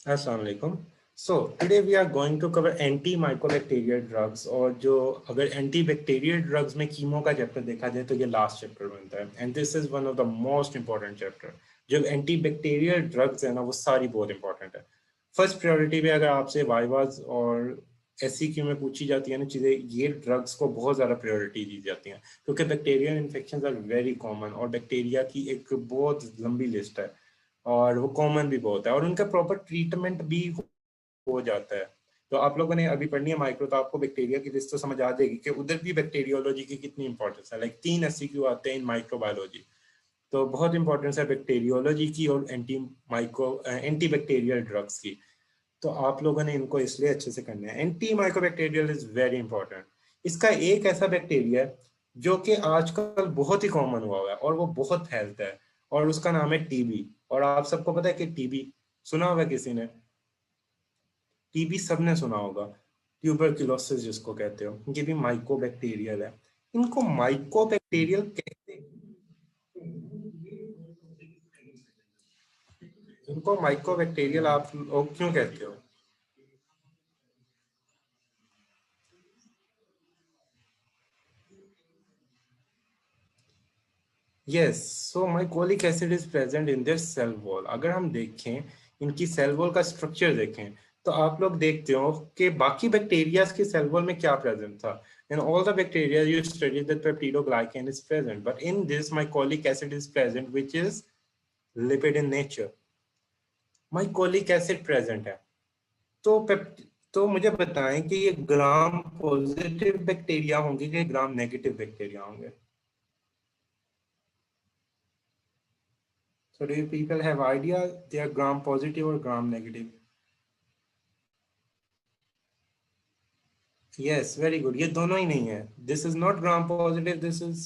अस्सलाम वालेकुम। So today we are going to cover anti-mycobacterial drugs और जो अगर एंटी-बैक्टीरियल ड्रग्स में कीमो का चैप्टर देखा जाए तो ये लास्ट चैप्टर बनता है and this is one of the most important chapter. जो एंटी-बैक्टीरियल ड्रग्स है ना वो सारी बहुत इंपॉर्टेंट है। फर्स्ट प्रायोरिटी पे अगर आपसे वाइवाज और एससीक्यू में पूछी जाती है ना चीज़ें, ये ड्रग्स को बहुत ज़्यादा प्रायोरिटी दी जाती हैं क्योंकि bacterial infection are very common और बैक्टीरिया की एक बहुत लंबी लिस्ट है और वो कॉमन भी बहुत है और उनका प्रॉपर ट्रीटमेंट भी हो जाता है। तो आप लोगों ने अभी पढ़नी है माइक्रो, तो आपको बैक्टीरिया की लिस्ट तो समझ आ जाएगी कि उधर भी बैक्टीरियोलॉजी की कितनी इंपॉर्टेंस है। लाइक 3 एससीक्यू आते हैं इन माइक्रोबायोलॉजी, तो बहुत इंपॉर्टेंस है बैक्टीरियोलॉजी की और एंटी बैक्टीरियल ड्रग्स की। तो आप लोगों ने इनको इसलिए अच्छे से करना है। Anti microbacterial is very important. इसका एक ऐसा बैक्टीरिया है जो कि आजकल बहुत ही कॉमन हुआ है और वो बहुत फैलता है और उसका नाम है टीबी। और आप सबको पता है कि टीबी सुना होगा किसी ने, टीबी सबने सुना होगा, ट्यूबरक्लोसिस जिसको कहते हो, ये भी माइकोबैक्टीरियल है। इनको माइकोबैक्टीरियल कहते हैं, इनको माइकोबैक्टीरियल आप लोग क्यों कहते हो? Yes, so mycolic acid is present in their cell wall. अगर हम देखें इनकी सेल वॉल का स्ट्रक्चर देखें तो आप लोग देखते हो कि बाकी बैक्टीरिया के सेल वॉल में क्या प्रेजेंट था। In all the bacteria you studied that peptidoglycan is present, but in this mycolic acid is present, which is lipid in nature. Mycolic acid present है। तो तो मुझे बताएं कि ये ग्राम पॉजिटिव बैक्टीरिया होंगे कि ग्राम नेगेटिव बैक्टीरिया होंगे? So do you people have idea they are gram positive or gram negative? Yes, very good. ये दोनों ही नहीं है। This is not gram positive. This is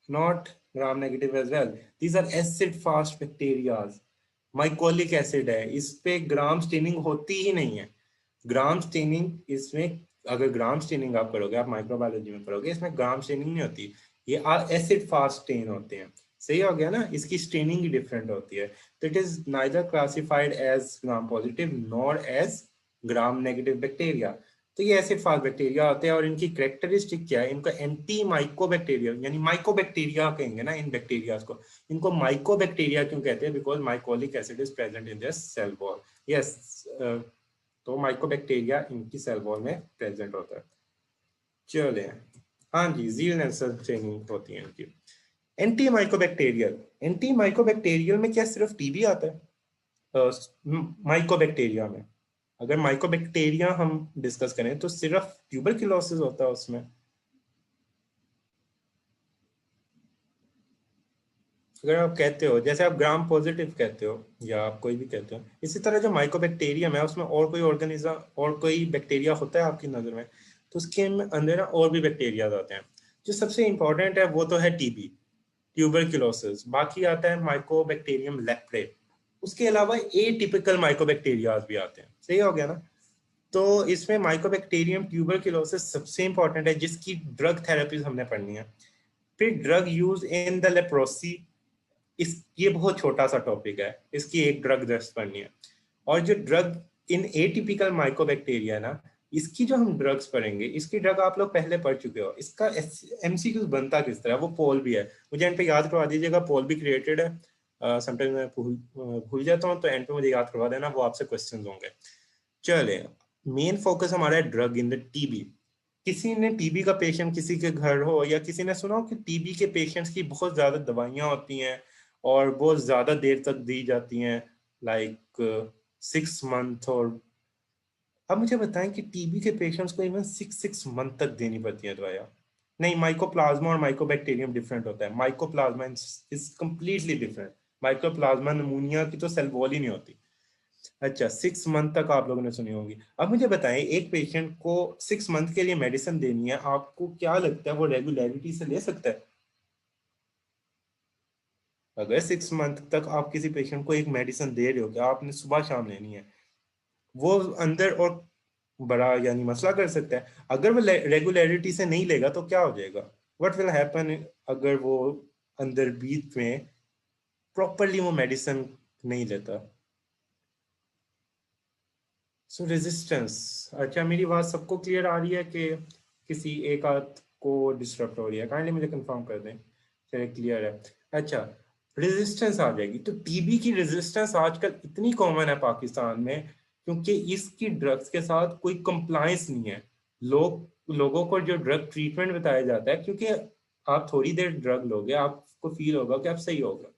not gram negative as well. These are acid fast bacteria. Mycolic acid है, इस पे gram staining होती ही नहीं है। ग्राम स्टेनिंग इसमें, अगर ग्राम स्टेनिंग आप करोगे, आप माइक्रोबायोलॉजी में पढ़ोगे, इसमें ग्राम स्टेनिंग नहीं होती। ये एसिड फास्ट स्टेन होते हैं। सही हो गया ना, इसकी स्टेनिंग ही डिफरेंट होती है। तो it is neither classified as gram positive nor as gram negative bacteria. तो ये एसिड फास्ट बैक्टीरिया होते हैं और इनकी कैरेक्टरिस्टिक क्या है, इनका एंटी माइकोबैक्टीरियल यानी माइकोबैक्टीरिया कहेंगे ना इन बैक्टीरिया को। इनको माइकोबैक्टीरिया क्यों कहते हैं? Because mycolic acid is present in their cell wall. Yes, तो माइकोबैक्टीरिया इनकी सेल वॉल में प्रेजेंट होता है। चले, हाँ जी, जील नेल्सन ट्रेनिंग होती है इनकी। एंटी माइकोबैक्टीरियल, एंटी माइकोबैक्टीरियल में क्या सिर्फ टीबी आता है? माइकोबैक्टीरिया में अगर माइकोबैक्टीरिया हम डिस्कस करें तो सिर्फ ट्यूबरक्लोसिस होता है उसमें। अगर आप कहते हो, जैसे आप ग्राम पॉजिटिव कहते हो या आप कोई भी कहते हो, इसी तरह जो माइकोबैक्टीरियम है उसमें और कोई ऑर्गेनिज्म और कोई बैक्टीरिया होता है आपकी नज़र में, तो उसके अंदर ना और भी बैक्टीरिया आते हैं। जो सबसे इंपॉर्टेंट है वो तो है टीबी, ट्यूबरक्लोसिस। बाकी आता है माइकोबैक्टीरियम लेप्रे। उसके अलावा ए टिपिकल माइकोबैक्टीरिया भी आते हैं। सही हो गया ना? तो इसमें माइकोबैक्टीरियम ट्यूबरक्लोसिस सबसे इंपॉर्टेंट है, जिसकी ड्रग थेरेपीज हमने पढ़नी है। फिर drug use in the leprosy, इस ये बहुत छोटा सा टॉपिक है, इसकी एक ड्रग जस्ट पढ़नी है। और जो ड्रग इन एटिपिकल माइकोबैक्टीरिया ना, इसकी जो हम ड्रग्स पढ़ेंगे, इसकी ड्रग आप लोग पहले पढ़ चुके हो। इसका एमसीक्यू बनता किस तरह, वो पोल भी है, मुझे एंड पे याद करवा दीजिएगा। पोल भी क्रिएटेड है, समटाइम मैं भूल जाता हूँ, तो एंड पे मुझे याद करवा देना, वो आपसे क्वेश्चन होंगे। चले, मेन फोकस हमारा है ड्रग इन द टीबी। किसी ने टीबी का पेशेंट किसी के घर हो या किसी ने सुना हो कि टीबी के पेशेंट्स की बहुत ज्यादा दवाइयां होती हैं और बहुत ज्यादा देर तक दी जाती हैं, लाइक 6 मंथ। और अब मुझे बताएं कि टीबी के पेशेंट्स को इवन 6 मंथ तक देनी पड़ती है दवाइयाँ? नहीं, माइकोप्लाज्मा और माइकोबैक्टीरियम डिफरेंट होता है। Mycoplasma is completely different. Mycoplasma नमूनिया की तो सेल वॉल ही नहीं होती। अच्छा, 6 मंथ तक आप लोगों ने सुनी होगी। अब मुझे बताएं, एक पेशेंट को 6 मंथ के लिए मेडिसिन देनी है, आपको क्या लगता है वो रेगुलरिटी से ले सकता है? अगर 6 मंथ तक आप किसी पेशेंट को एक मेडिसिन दे रहे हो कि आपने सुबह शाम लेनी है, वो अंदर और बड़ा यानी मसला कर सकता है। अगर वो रेगुलरिटी से नहीं लेगा तो क्या हो जाएगा? व्हाट विल हैपन अगर वो अंदर बीच में प्रॉपरली वो मेडिसिन नहीं लेता? सो रेजिस्टेंस, अच्छा मेरी बात सबको क्लियर आ रही है कि किसी एक आध को डिस्टर्ब हो रही है? काइंडली मुझे कंफर्म कर दें, चलिए क्लियर है। अच्छा, रेजिस्टेंस आ जाएगी तो टीबी की रेजिस्टेंस आजकल इतनी कॉमन है पाकिस्तान में क्योंकि इसकी ड्रग्स के साथ कोई कंप्लायंस नहीं है। लोगों को जो ड्रग ट्रीटमेंट बताया जाता है, क्योंकि आप थोड़ी देर ड्रग लोगे आपको फील होगा कि आप सही होगा,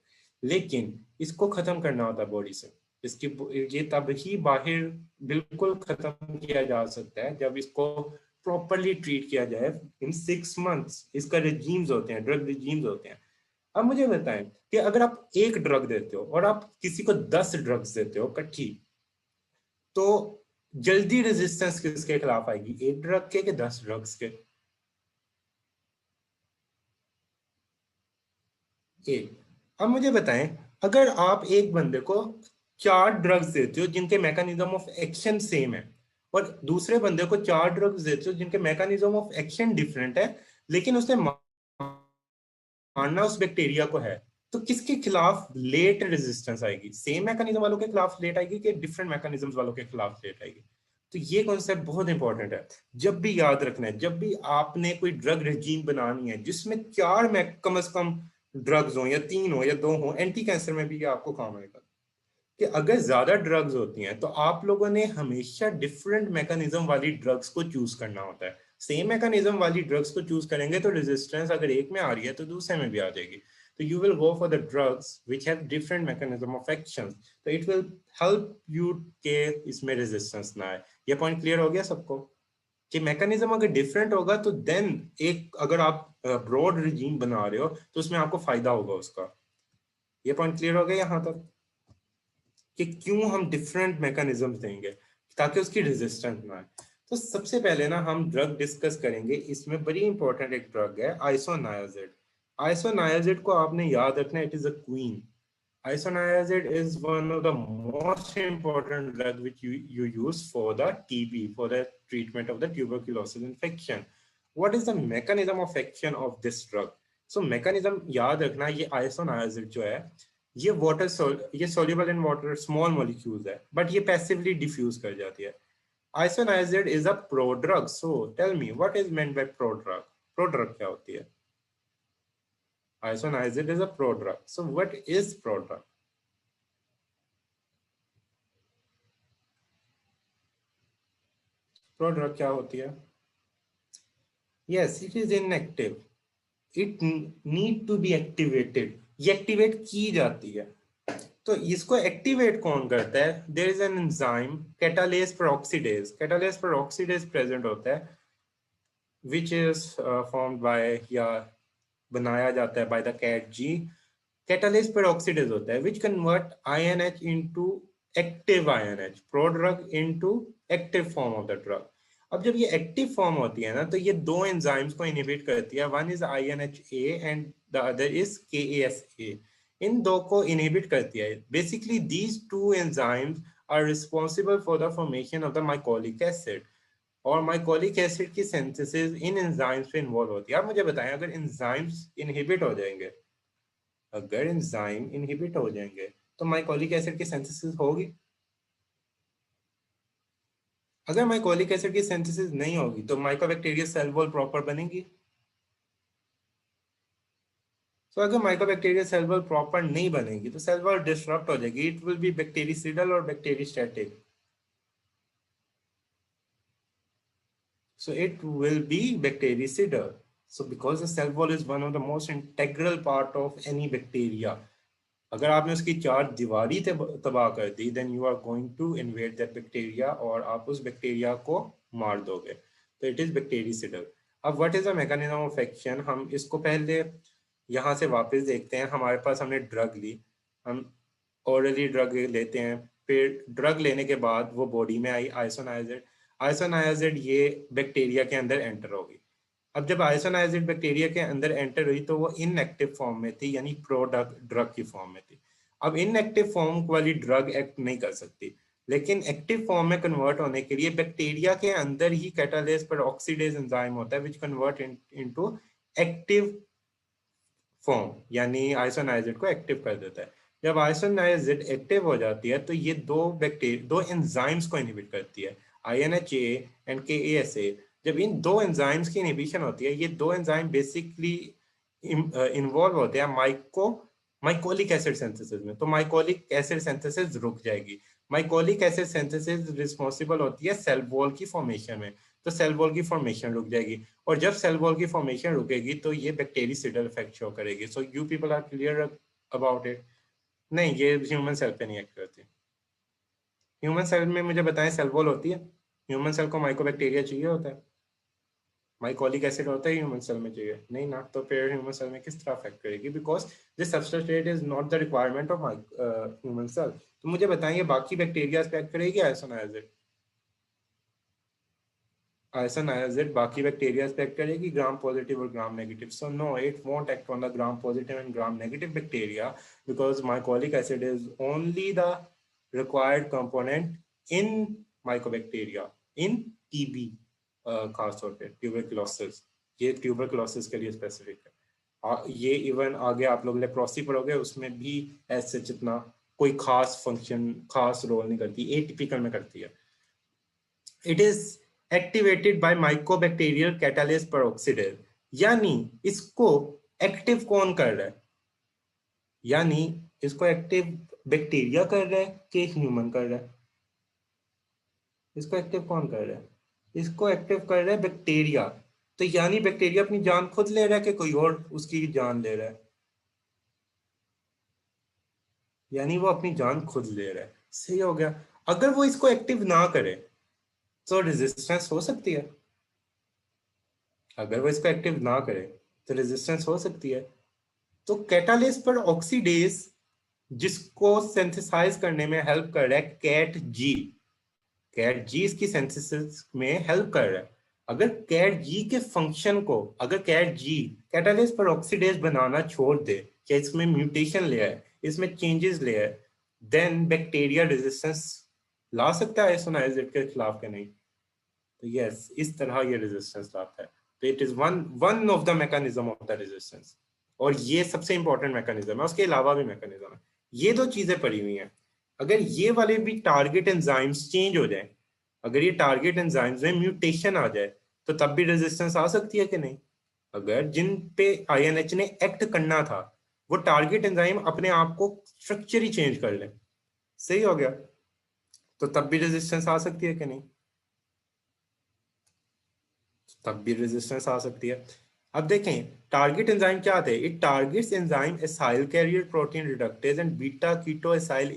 लेकिन इसको खत्म करना होता है बॉडी से। इसकी ये तब ही बाहर बिल्कुल खत्म किया जा सकता है जब इसको प्रॉपरली ट्रीट किया जाए। इन 6 मंथ्स इसका रिजीम्स होते हैं, ड्रग रिजीम्स होते हैं। अब मुझे बताएं कि अगर आप एक ड्रग देते हो और आप किसी को 10 ड्रग्स देते हो इकट्ठी, तो जल्दी रेजिस्टेंस किसके खिलाफ आएगी, एक ड्रग के 10 ड्रग्स के? एक। अब मुझे बताएं, अगर आप एक बंदे को 4 ड्रग्स देते हो जिनके मैकेनिज्म ऑफ एक्शन सेम है, और दूसरे बंदे को 4 ड्रग्स देते हो जिनके मैकेनिज्म ऑफ एक्शन डिफरेंट है, लेकिन उसने मारना उस बैक्टीरिया को है, तो किसके खिलाफ लेट रेजिस्टेंस आएगी? सेम मैकेनिज्म वालों के खिलाफ लेट आएगी कि डिफरेंट मैकेनिज्म वालों के खिलाफ लेट आएगी? तो ये कॉन्सेप्ट बहुत इंपॉर्टेंट है। जब भी याद रखना है, जब भी आपने कोई ड्रग रेजीम बनानी है जिसमें कम से कम ड्रग्स हो, या 3 हो या 2 हो, एंटी कैंसर में भी ये आपको काम आएगा कि अगर ज्यादा ड्रग्स होती हैं तो आप लोगों ने हमेशा डिफरेंट मैकेनिज्म वाली ड्रग्स को चूज करना होता है। सेम मैकेनिज्म वाली ड्रग्स को चूज करेंगे तो रेजिस्टेंस अगर एक में आ रही है तो दूसरे में भी आ जाएगी। तो you will go for the drugs which have different mechanism of action, तो इट विल हेल्प यू के इसमें रेजिस्टेंस ना आए। ये पॉइंट क्लियर हो गया सबको कि मैकेनिज्म अगर डिफरेंट होगा तो देन एक, अगर आप ब्रॉड रिजीम बना रहे हो तो उसमें आपको फायदा होगा उसका। ये पॉइंट क्लियर हो गया यहाँ तक कि क्यों हम डिफरेंट मैकेनिज्म देंगे ताकि उसकी रेजिस्टेंस ना आए। तो सबसे पहले ना हम ड्रग डिस्कस करेंगे, इसमें बड़ी इंपॉर्टेंट एक ड्रग है आइसोनायाजिड। आइसोनायाजिड को आपने याद रखना है, it is a queen. Isoniazid is one of the most important drug which you use for the TB, for the treatment of the tuberculosis infection. What is the mechanism of action of this drug? So mechanism याद रखना, ये isoniazid जो है ये ये soluble in water small molecules है, but ये passively diffuse कर जाती है। Isoniazid is a prodrug. So tell me what is meant by prodrug? Prodrug क्या होती है? Isoniazid is a prodrug. So what is prodrug? Prodrug क्या होती है? Yes, it is inactive, it need to be activated, ये activate की जाती है। तो इसको एक्टिवेट कौन करता है? There is an enzyme catalase peroxidase, catalase peroxidase present होता है विच इज फॉर्म्ड बाय, या बनाया जाता है by the kat G. Catalase peroxidase होता है which convert INH into active INH, prodrug into active form of the drug. अब जब ये एक्टिव फॉर्म होती है ना तो ये दो एंजाइम्स को इनहिबिट करती है, one is INHA and the other is KASA। इन दो को इनहिबिट करती है। Basically these two enzymes are responsible for the formation of the mycolic acid, और माइकोलिक एसिड की सिंथेसिस इन एंजाइम्स पे इन्वॉल्व होती है। आप मुझे बताएं, अगर एंजाइम्स इनहिबिट हो जाएंगे, अगर एंजाइम इनहिबिट हो जाएंगे तो माइकोलिक एसिड की सिंथेसिस होगी? अगर माइकोलिक एसिड की सिंथेसिस नहीं होगी तो माइकोबैक्टीरिया सेल वॉल प्रॉपर बनेगी? तो अगर माइकोबैक्टीरिया सेल वॉल प्रॉपर नहीं बनेगी तो सेल वॉल डिस्टरप्ट हो जाएगी, इट विल बी बैक्टीरिसिडल और bacteriostatic. So it will be bactericidal. So because the cell wall is one of the most integral part of any bacteria, अगर आपने उसकी चार दीवारी तबाह कर दी, then you are going to invade that bacteria और आप उस बैक्टीरिया को मार दोगे। तो it is bactericidal. अब what is the mechanism of action? हम इसको पहले यहाँ से वापस देखते हैं। हमारे पास हमने ड्रग ली, हम ओरली ड्रग लेते हैं, फिर ड्रग लेने के बाद वो बॉडी में आई आइसोनाइजिड। आइसोनाइजिड ये बैक्टीरिया के अंदर एंटर होगी। अब जब आइसोनाइजिड बैक्टीरिया के अंदर एंटर हुई तो वो इनएक्टिव फॉर्म में थी, यानी प्रोडक्ट ड्रग की फॉर्म में थी। अब इनएक्टिव फॉर्म वाली ड्रग एक्ट नहीं कर सकती, लेकिन एक्टिव फॉर्म में कन्वर्ट होने के लिए बैक्टीरिया के अंदर ही कैटालेस पेरोक्सीडेज एंजाइम होता है which convert into active form, यानी आइसोनाइजिड को एक्टिव कर देता है। जब आइसोनाइजिड एक्टिव हो जाती है तो ये दो एंजाइम्स को इनहिबिट करती है, INHA एंड KASA। जब इन दो एंजाइम्स की इनहिबिशन होती है, ये दो एंजाइम बेसिकली इन्वॉल्व होते हैं माइकोलिक एसिड सिंथेसिस में, तो माइकोलिक एसिड सिंथेसिस रुक जाएगी। माइकोलिक एसिड सिंथेसिस रिस्पॉन्सिबल होती है सेल वॉल की फॉर्मेशन में, तो सेल वॉल की फॉर्मेशन रुक जाएगी, और जब सेल वॉल की फॉर्मेशन रुकेगी तो ये बैक्टीरियाइडल इफेक्ट शो करेगी। So you people are clear about it? नहीं, ये ह्यूमन सेल पे नहीं एक्ट करती। ह्यूमन सेल में मुझे बताएं सेल वॉल होती है? ह्यूमन सेल को माइकोबैक्टीरिया चाहिए होता है, माइकोलिक एसिड होता है ह्यूमन सेल में चाहिए नहीं ना, तो फिर ह्यूमन सेल में किस तरह अफेक्ट करेगी? Because this substrate is not the requirement of human cell. तो मुझे बताएं ये बाकी बैक्टीरिया अफेक्ट करेगी आइसोनाइजिड? आइसोनाइजिड बाकी बैक्टीरिया अफेक्ट करेगी, ग्राम पॉजिटिव और gram negative? So no, it won't act on the gram positive and gram negative bacteria because mycolic acid is only the required component in mycobacteria in TB, खास तौर पे tuberculosis, ये tuberculosis के लिए specific है। ये even आगे आप लोग लेप्रोसी पढ़ोगे उसमें भी ऐसे जितना कोई खास फंक्शन खास रोल नहीं करती, एटिपिकल में करती है। It is activated by mycobacterial catalase peroxidase, यानी इसको एक्टिव कौन कर रहा है? यानी इसको एक्टिव बैक्टीरिया कर रहा है कि ह्यूमन कर रहा है? इसको एक्टिव कौन कर रहा है? इसको एक्टिव कर रहा है बैक्टीरिया। तो यानी बैक्टीरिया अपनी जान खुद ले रहा है कि कोई और उसकी जान ले रहा है? यानी वो अपनी जान खुद ले रहा है। सही हो गया। अगर वो इसको एक्टिव ना करे तो रेजिस्टेंस हो सकती है। अगर वो इसको एक्टिव ना करे तो रेजिस्टेंस हो सकती है। तो कैटालिस पर ऑक्सीडेज जिसको सिंथेसाइज करने में हेल्प कर रहा है कैट जी इसकी सिंथेसिस में हेल्प कर रहा है। अगर कैट जी के फंक्शन को, अगर कैट जी कैटालिस पर ऑक्सीडेज बनाना छोड़ दे या इसमें म्यूटेशन ले आए, इसमें चेंजेस ले आए, देन बैक्टीरिया रेजिस्टेंस ला सकता है आइसोनाइजिड के खिलाफ के नहीं? तो यस, इस तरह ये रेजिस्टेंस लाता है। तो it is one of the mechanism of the resistance, और ये सबसे इंपॉर्टेंट मैकेनिज्म है। उसके अलावा भी मैकेनिज्म है। ये दो चीजें पड़ी हुई हैं। अगर ये वाले भी टारगेट एंजाइम्स चेंज हो जाए, अगर ये टारगेट एंजाइम्स में म्यूटेशन आ जाए, तो तब भी रेजिस्टेंस आ सकती है कि नहीं? अगर जिन पे INH ने एक्ट करना था वो टारगेट एंजाइम अपने आप को स्ट्रक्चर ही चेंज कर ले, सही हो गया, तो तब भी रेजिस्टेंस आ सकती है कि नहीं? तब भी रेजिस्टेंस आ सकती है। अब देखें टारगेट एंजाइम क्या थे। It targets enzyme acyl carrier protein reductase and beta keto acyl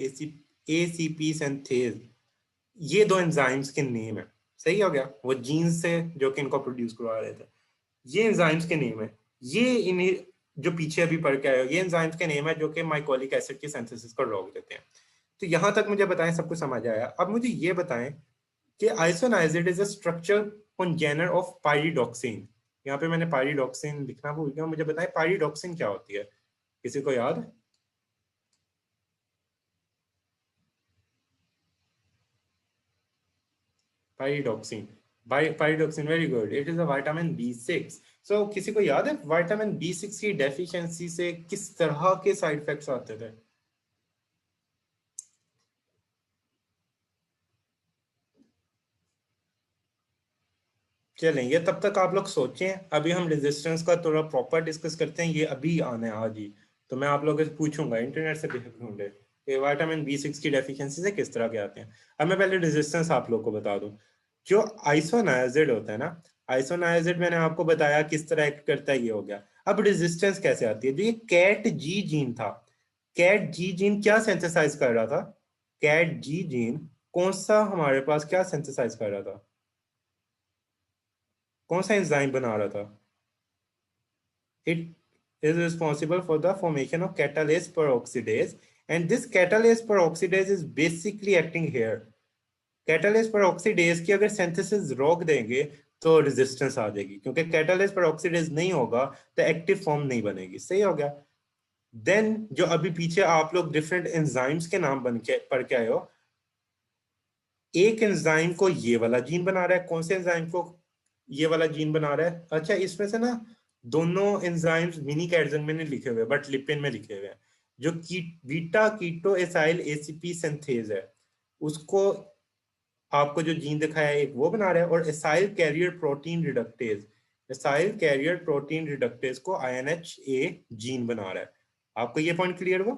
ACP synthase. ये दो एंजाइम्स के नेम है। सही हो गया। वो जीन्स से जो कि इनको प्रोड्यूस करवा रहे थे, ये एंजाइम्स के नेम है। ये इन्हें जो पीछे अभी पढ़ के आए हो, ये एंजाइम्स के नेम है जो कि माइकोलिक एसिड की सिंथेसिस को रोक देते हैं। तो यहां तक मुझे बताएं, सब कुछ समझ आया। अब मुझे ये बताएं कि आइसोनाइजिड इज अ स्ट्रक्चर कॉन्जेनर ऑफ पाइरिडॉक्सिन। यहाँ पे मैंने पाइरिडॉक्सिन लिखना भूल गया, मुझे बताएं पाइरिडॉक्सिन क्या होती है? किसी को याद है? Pyridoxine, pyridoxine, very good, it is a vitamin B6। So किसी को याद है विटामिन B6 की डेफिशिएंसी से किस तरह के साइड इफेक्ट्स आते थे? चलें, तब तक आप लोग सोचें। अभी हम रेजिस्टेंस का थोड़ा प्रॉपर डिस्कस करते हैं, ये अभी आना है आज ही। तो मैं आप लोगों से पूछूंगा, इंटरनेट से भी ढूंढे कि विटामिन B6 की डेफिशिएंसी से किस तरह के आते हैं। अब मैं पहले रेजिस्टेंस आप लोग को बता दूं। जो आइसोनाइजिड होता है ना, आइसोनाइजिड मैंने आपको बताया किस तरह एक्ट करता है, ये हो गया। अब रेजिस्टेंस कैसे आती है? जो ये कैट जी जीन था, कैट जी जीन क्या सिंथेसाइज कर रहा था? कैट जी जीन कौन सा हमारे पास क्या सिंथेसाइज कर रहा था? कौन सा एंजाइम बना रहा था? It is responsible for the formation of catalase peroxidase, and this catalase peroxidase is basically acting here. Catalase peroxidase की अगर सिंथेसिस रोक देंगे तो रेजिस्टेंस आ जाएगी, क्योंकि कैटालेस peroxidase नहीं होगा तो एक्टिव फॉर्म नहीं बनेगी। सही हो गया। देन जो अभी पीछे आप लोग डिफरेंट एंजाइम्स के नाम बन के पढ़ के आए हो, एक एंजाइम को ये वाला जीन बना रहा है। कौन से एंजाइम को ये वाला जीन बना रहा है? अच्छा, इसमें से ना दोनों एंजाइम्स मिनी कैटजन में नहीं लिखे हुए बट लिपिन में लिखे हुए हैं। जो beta keto acyl ACP synthase है उसको आपको जो जीन दिखाया है एक वो बना रहा है, और acyl carrier protein reductase, acyl carrier protein reductase को INHA जीन बना रहा है। आपको ये पॉइंट क्लियर हुआ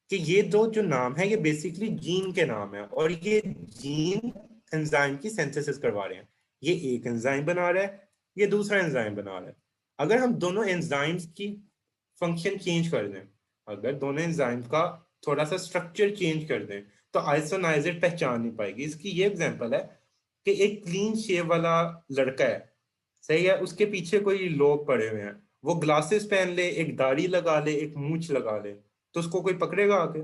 कि ये दो जो नाम है ये बेसिकली जीन के नाम है, और ये जीन एंजाइम की सिंथेसिस करवा रहे हैं। ये एक एंजाइम बना रहा है, ये दूसरा एंजाइम बना रहा है। अगर हम दोनों एंजाइम्स की फंक्शन चेंज कर दें, अगर दोनों एंजाइम का थोड़ा सा स्ट्रक्चर चेंज कर दें, तो आइसोनाइजेट पहचान नहीं पाएगी। इसकी ये एग्जांपल है कि एक क्लीन शेव वाला लड़का है, सही है, उसके पीछे कोई लोग पड़े हुए हैं, वो ग्लासेस पहन ले, एक दाढ़ी लगा ले, एक मूंछ लगा ले, तो उसको कोई पकड़ेगा आके?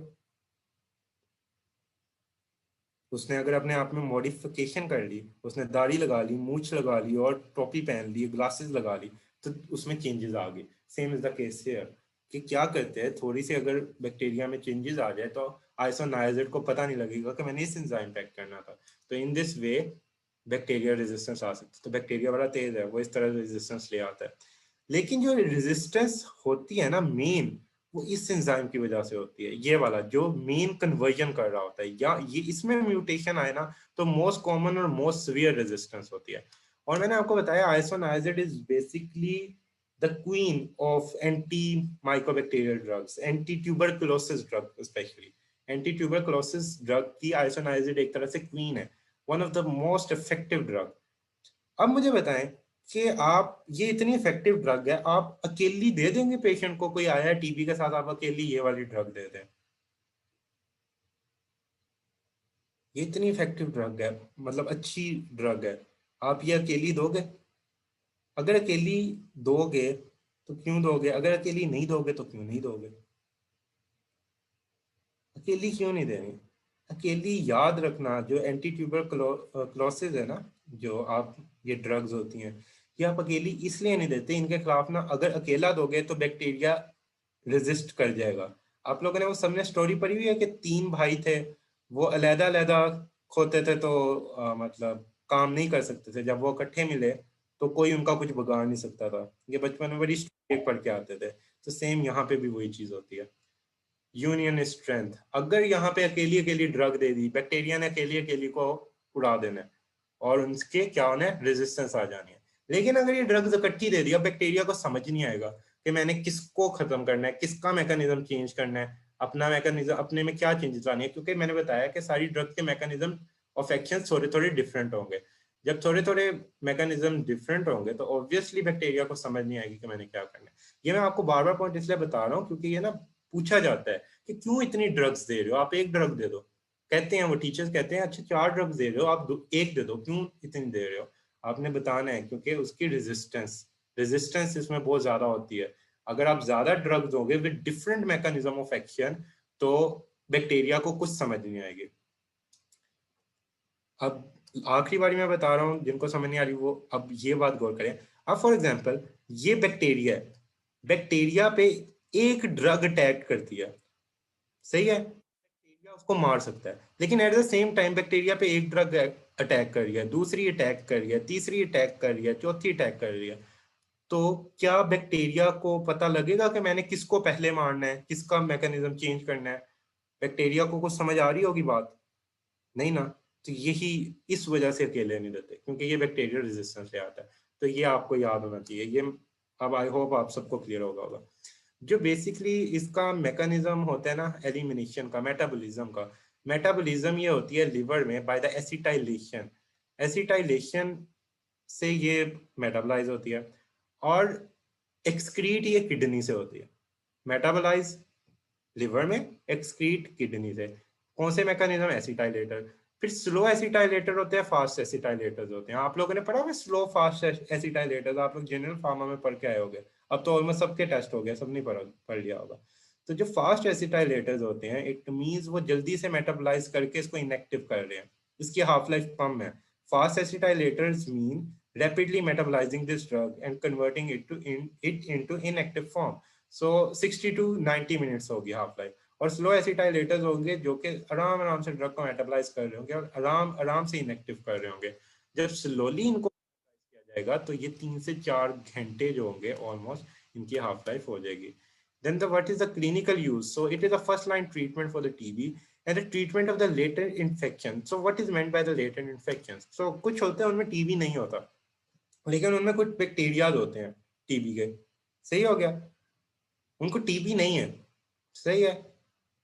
उसने अगर अपने आप में मॉडिफिकेशन कर ली, उसने दाढ़ी लगा ली, मूंछ लगा ली और टोपी पहन ली, ग्लासेस लगा ली, तो उसमें चेंजेस आ गए। Same is the case here कि क्या करते हैं, थोड़ी सी अगर बैक्टीरिया में चेंजेस आ जाए तो आइसोनाइजेट को पता नहीं लगेगा कि मैंने इस एंजाइम पे एक्ट करना था। तो in this way bacteria resistance आ सकती है। तो बैक्टीरिया बड़ा तेज है, वो इस तरह रेजिस्टेंस ले आता है। लेकिन जो रेजिस्टेंस होती है ना मेन, वो इस एंजाइम की वजह से होती है, ये वाला जो मेन कन्वर्जन कर रहा होता है, या ये इसमें म्यूटेशन आए ना, तो मोस्ट कॉमन और मोस्ट सीवियर रेजिस्टेंस होती है। और मैंने आपको बताया isoniazid is basically the queen of anti mycobacterial drugs, anti tuberculosis drug specially. Anti tuberculosis drug की आइसोनाइजेट एक तरह से क्वीन है, one of the most effective drug. अब मुझे बताएं कि आप, ये इतनी इफेक्टिव ड्रग है, आप अकेली दे देंगे पेशेंट को? कोई आया है टीबी के साथ, आप अकेली ये वाली ड्रग दे दें? ये इतनी इफेक्टिव ड्रग है, मतलब अच्छी ड्रग है, आप ये अकेली दोगे? अगर अकेली दोगे तो क्यों दोगे? अगर अकेली नहीं दोगे तो क्यों नहीं दोगे? अकेली क्यों नहीं देनी? अकेली, याद रखना, जो एंटी ट्यूबरकुलोसिस है ना, जो आप, ये ड्रग्स होती हैं, ये आप अकेली इसलिए नहीं देते, इनके खिलाफ ना अगर अकेला दोगे तो बैक्टीरिया रेजिस्ट कर जाएगा। आप लोगों ने वो सबने स्टोरी पढ़ी हुई है कि 3 भाई थे, वो अलहदा अलहदा खोते थे, तो मतलब काम नहीं कर सकते थे, जब वो इकट्ठे मिले तो कोई उनका कुछ बिगाड़ नहीं सकता था। ये बचपन में बड़ी स्टोरी पढ़ के आते थे। तो सेम यहाँ पे भी वही चीज होती है, यूनियन स्ट्रेंथ। अगर यहाँ पे अकेली अकेली ड्रग दे दी, बैक्टीरिया ने अकेली अकेली को उड़ा देना है, और उनके क्या होना है, रेजिस्टेंस आ जानी है। लेकिन अगर ये ड्रग्स इकट्ठी दे दी, अब बैक्टीरिया को समझ नहीं आएगा कि मैंने किसको खत्म करना है, किसका मैकेनिज्म चेंज करना है, अपना मैकेनिज्म, अपने में क्या चेंजेस लानी है। क्योंकि मैंने बताया कि सारी ड्रग के मैकेनिज्म ऑफ एक्शन थोड़े थोड़े डिफरेंट होंगे। जब थोड़े थोड़े मैकेनिज्म डिफरेंट होंगे तो ऑब्वियसली बैक्टीरिया को समझ नहीं आएगी कि मैंने क्या करना है। ये मैं आपको बार बार पॉइंट इसलिए बता रहा हूँ क्योंकि ये ना पूछा जाता है कि क्यों इतनी ड्रग्स दे रहे हो, आप एक ड्रग दे दो। कहते हैं वो टीचर्स कहते हैं अच्छा 4 ड्रग्स दे रहे हो, आप एक दे दो, क्यों इतनी दे रहे हो? आपने बताना है क्योंकि उसकी रेजिस्टेंस रेजिस्टेंस इसमें बहुत ज्यादा होती है। अगर आप ज्यादा ड्रग्स दोगे with different mechanism of action तो बैक्टीरिया को कुछ समझ नहीं आएगी। अब आखिरी बारी मैं बता रहा हूँ, जिनको समझ नहीं आ रही वो अब ये बात गौर करें। अब फॉर एग्जाम्पल ये बैक्टीरिया है, बैक्टीरिया पे एक ड्रग अटैक करती है, सही है, बैक्टीरिया उसको मार सकता है। लेकिन at the same time bacteria पे एक ड्रग अटैक कर रही है, दूसरी अटैक कर रही है, तीसरी अटैक कर रही है, चौथी अटैक कर रही है, तो क्या बैक्टीरिया को पता लगेगा कि मैंने किसको पहले मारना है, किसका मैकेनिज्म चेंज करना है? बैक्टीरिया को कुछ समझ आ रही होगी बात? नहीं ना। तो यही इस वजह से अकेले नहीं देते, क्योंकि ये बैक्टीरियल रेजिस्टेंस ले आता है। तो ये आपको याद होना चाहिए। ये अब आई होप आप सबको क्लियर होगा। जो बेसिकली इसका मैकेनिज्म होता है ना एलिमिनेशन का, मेटाबॉलिज्म का, मेटाबॉलिज्म ये होती है लिवर में बाय द एसिटाइलेशन। एसिटाइलेशन से ये मेटाबोलाइज होती है, और एक्सक्रीट ये किडनी से होती है। मेटाबोलाइज लिवर में, एक्सक्रीट किडनी से। कौन से मैकेनिज्म? एसिटाइलेटर। फिर स्लो एसिटाइलेटर होते हैं, फास्ट एसिटाइलेटर्स होते हैं। आप लोगों ने पढ़ा होगा स्लो फास्ट एसिटाइलेटर्स, आप लोग जनरल फार्मा में पढ़ के आए होंगे। अब तो ऑलमोस्ट सबके टेस्ट हो गया, सब नहीं पढ़ लिया होगा। तो जो फास्ट एसिटाइलेटर्स होते हैं, इट मींस वो जल्दी से मेटाबोलाइज करके इसको इनएक्टिव कर रहे हैं, इसकी हाफ लाइफ कम है। Fast acetylators mean rapidly metabolizing this drug and converting it into inactive form. So 60 to 90 minutes होगी हाफ लाइफ। और स्लो एसिटाइलेटर्स होंगे जो कि आराम आराम से ड्रग को मेटाबोलाइज कर रहे होंगे और आराम आराम से इनएक्टिव कर रहे होंगे। जब स्लोली इनको किया जाएगा तो ये 3 से 4 घंटे जो होंगे ऑलमोस्ट, इनकी हाफ लाइफ हो जाएगी। Then the what is the clinical use? So it is a first line treatment for the TB and the treatment of the latent infection. So what is meant by the latent infections? So कुछ होते हैं उनमें TB नहीं होता, लेकिन उनमें कुछ bacterias होते हैं टीबी के, सही हो गया, उनको टीबी नहीं है, सही है।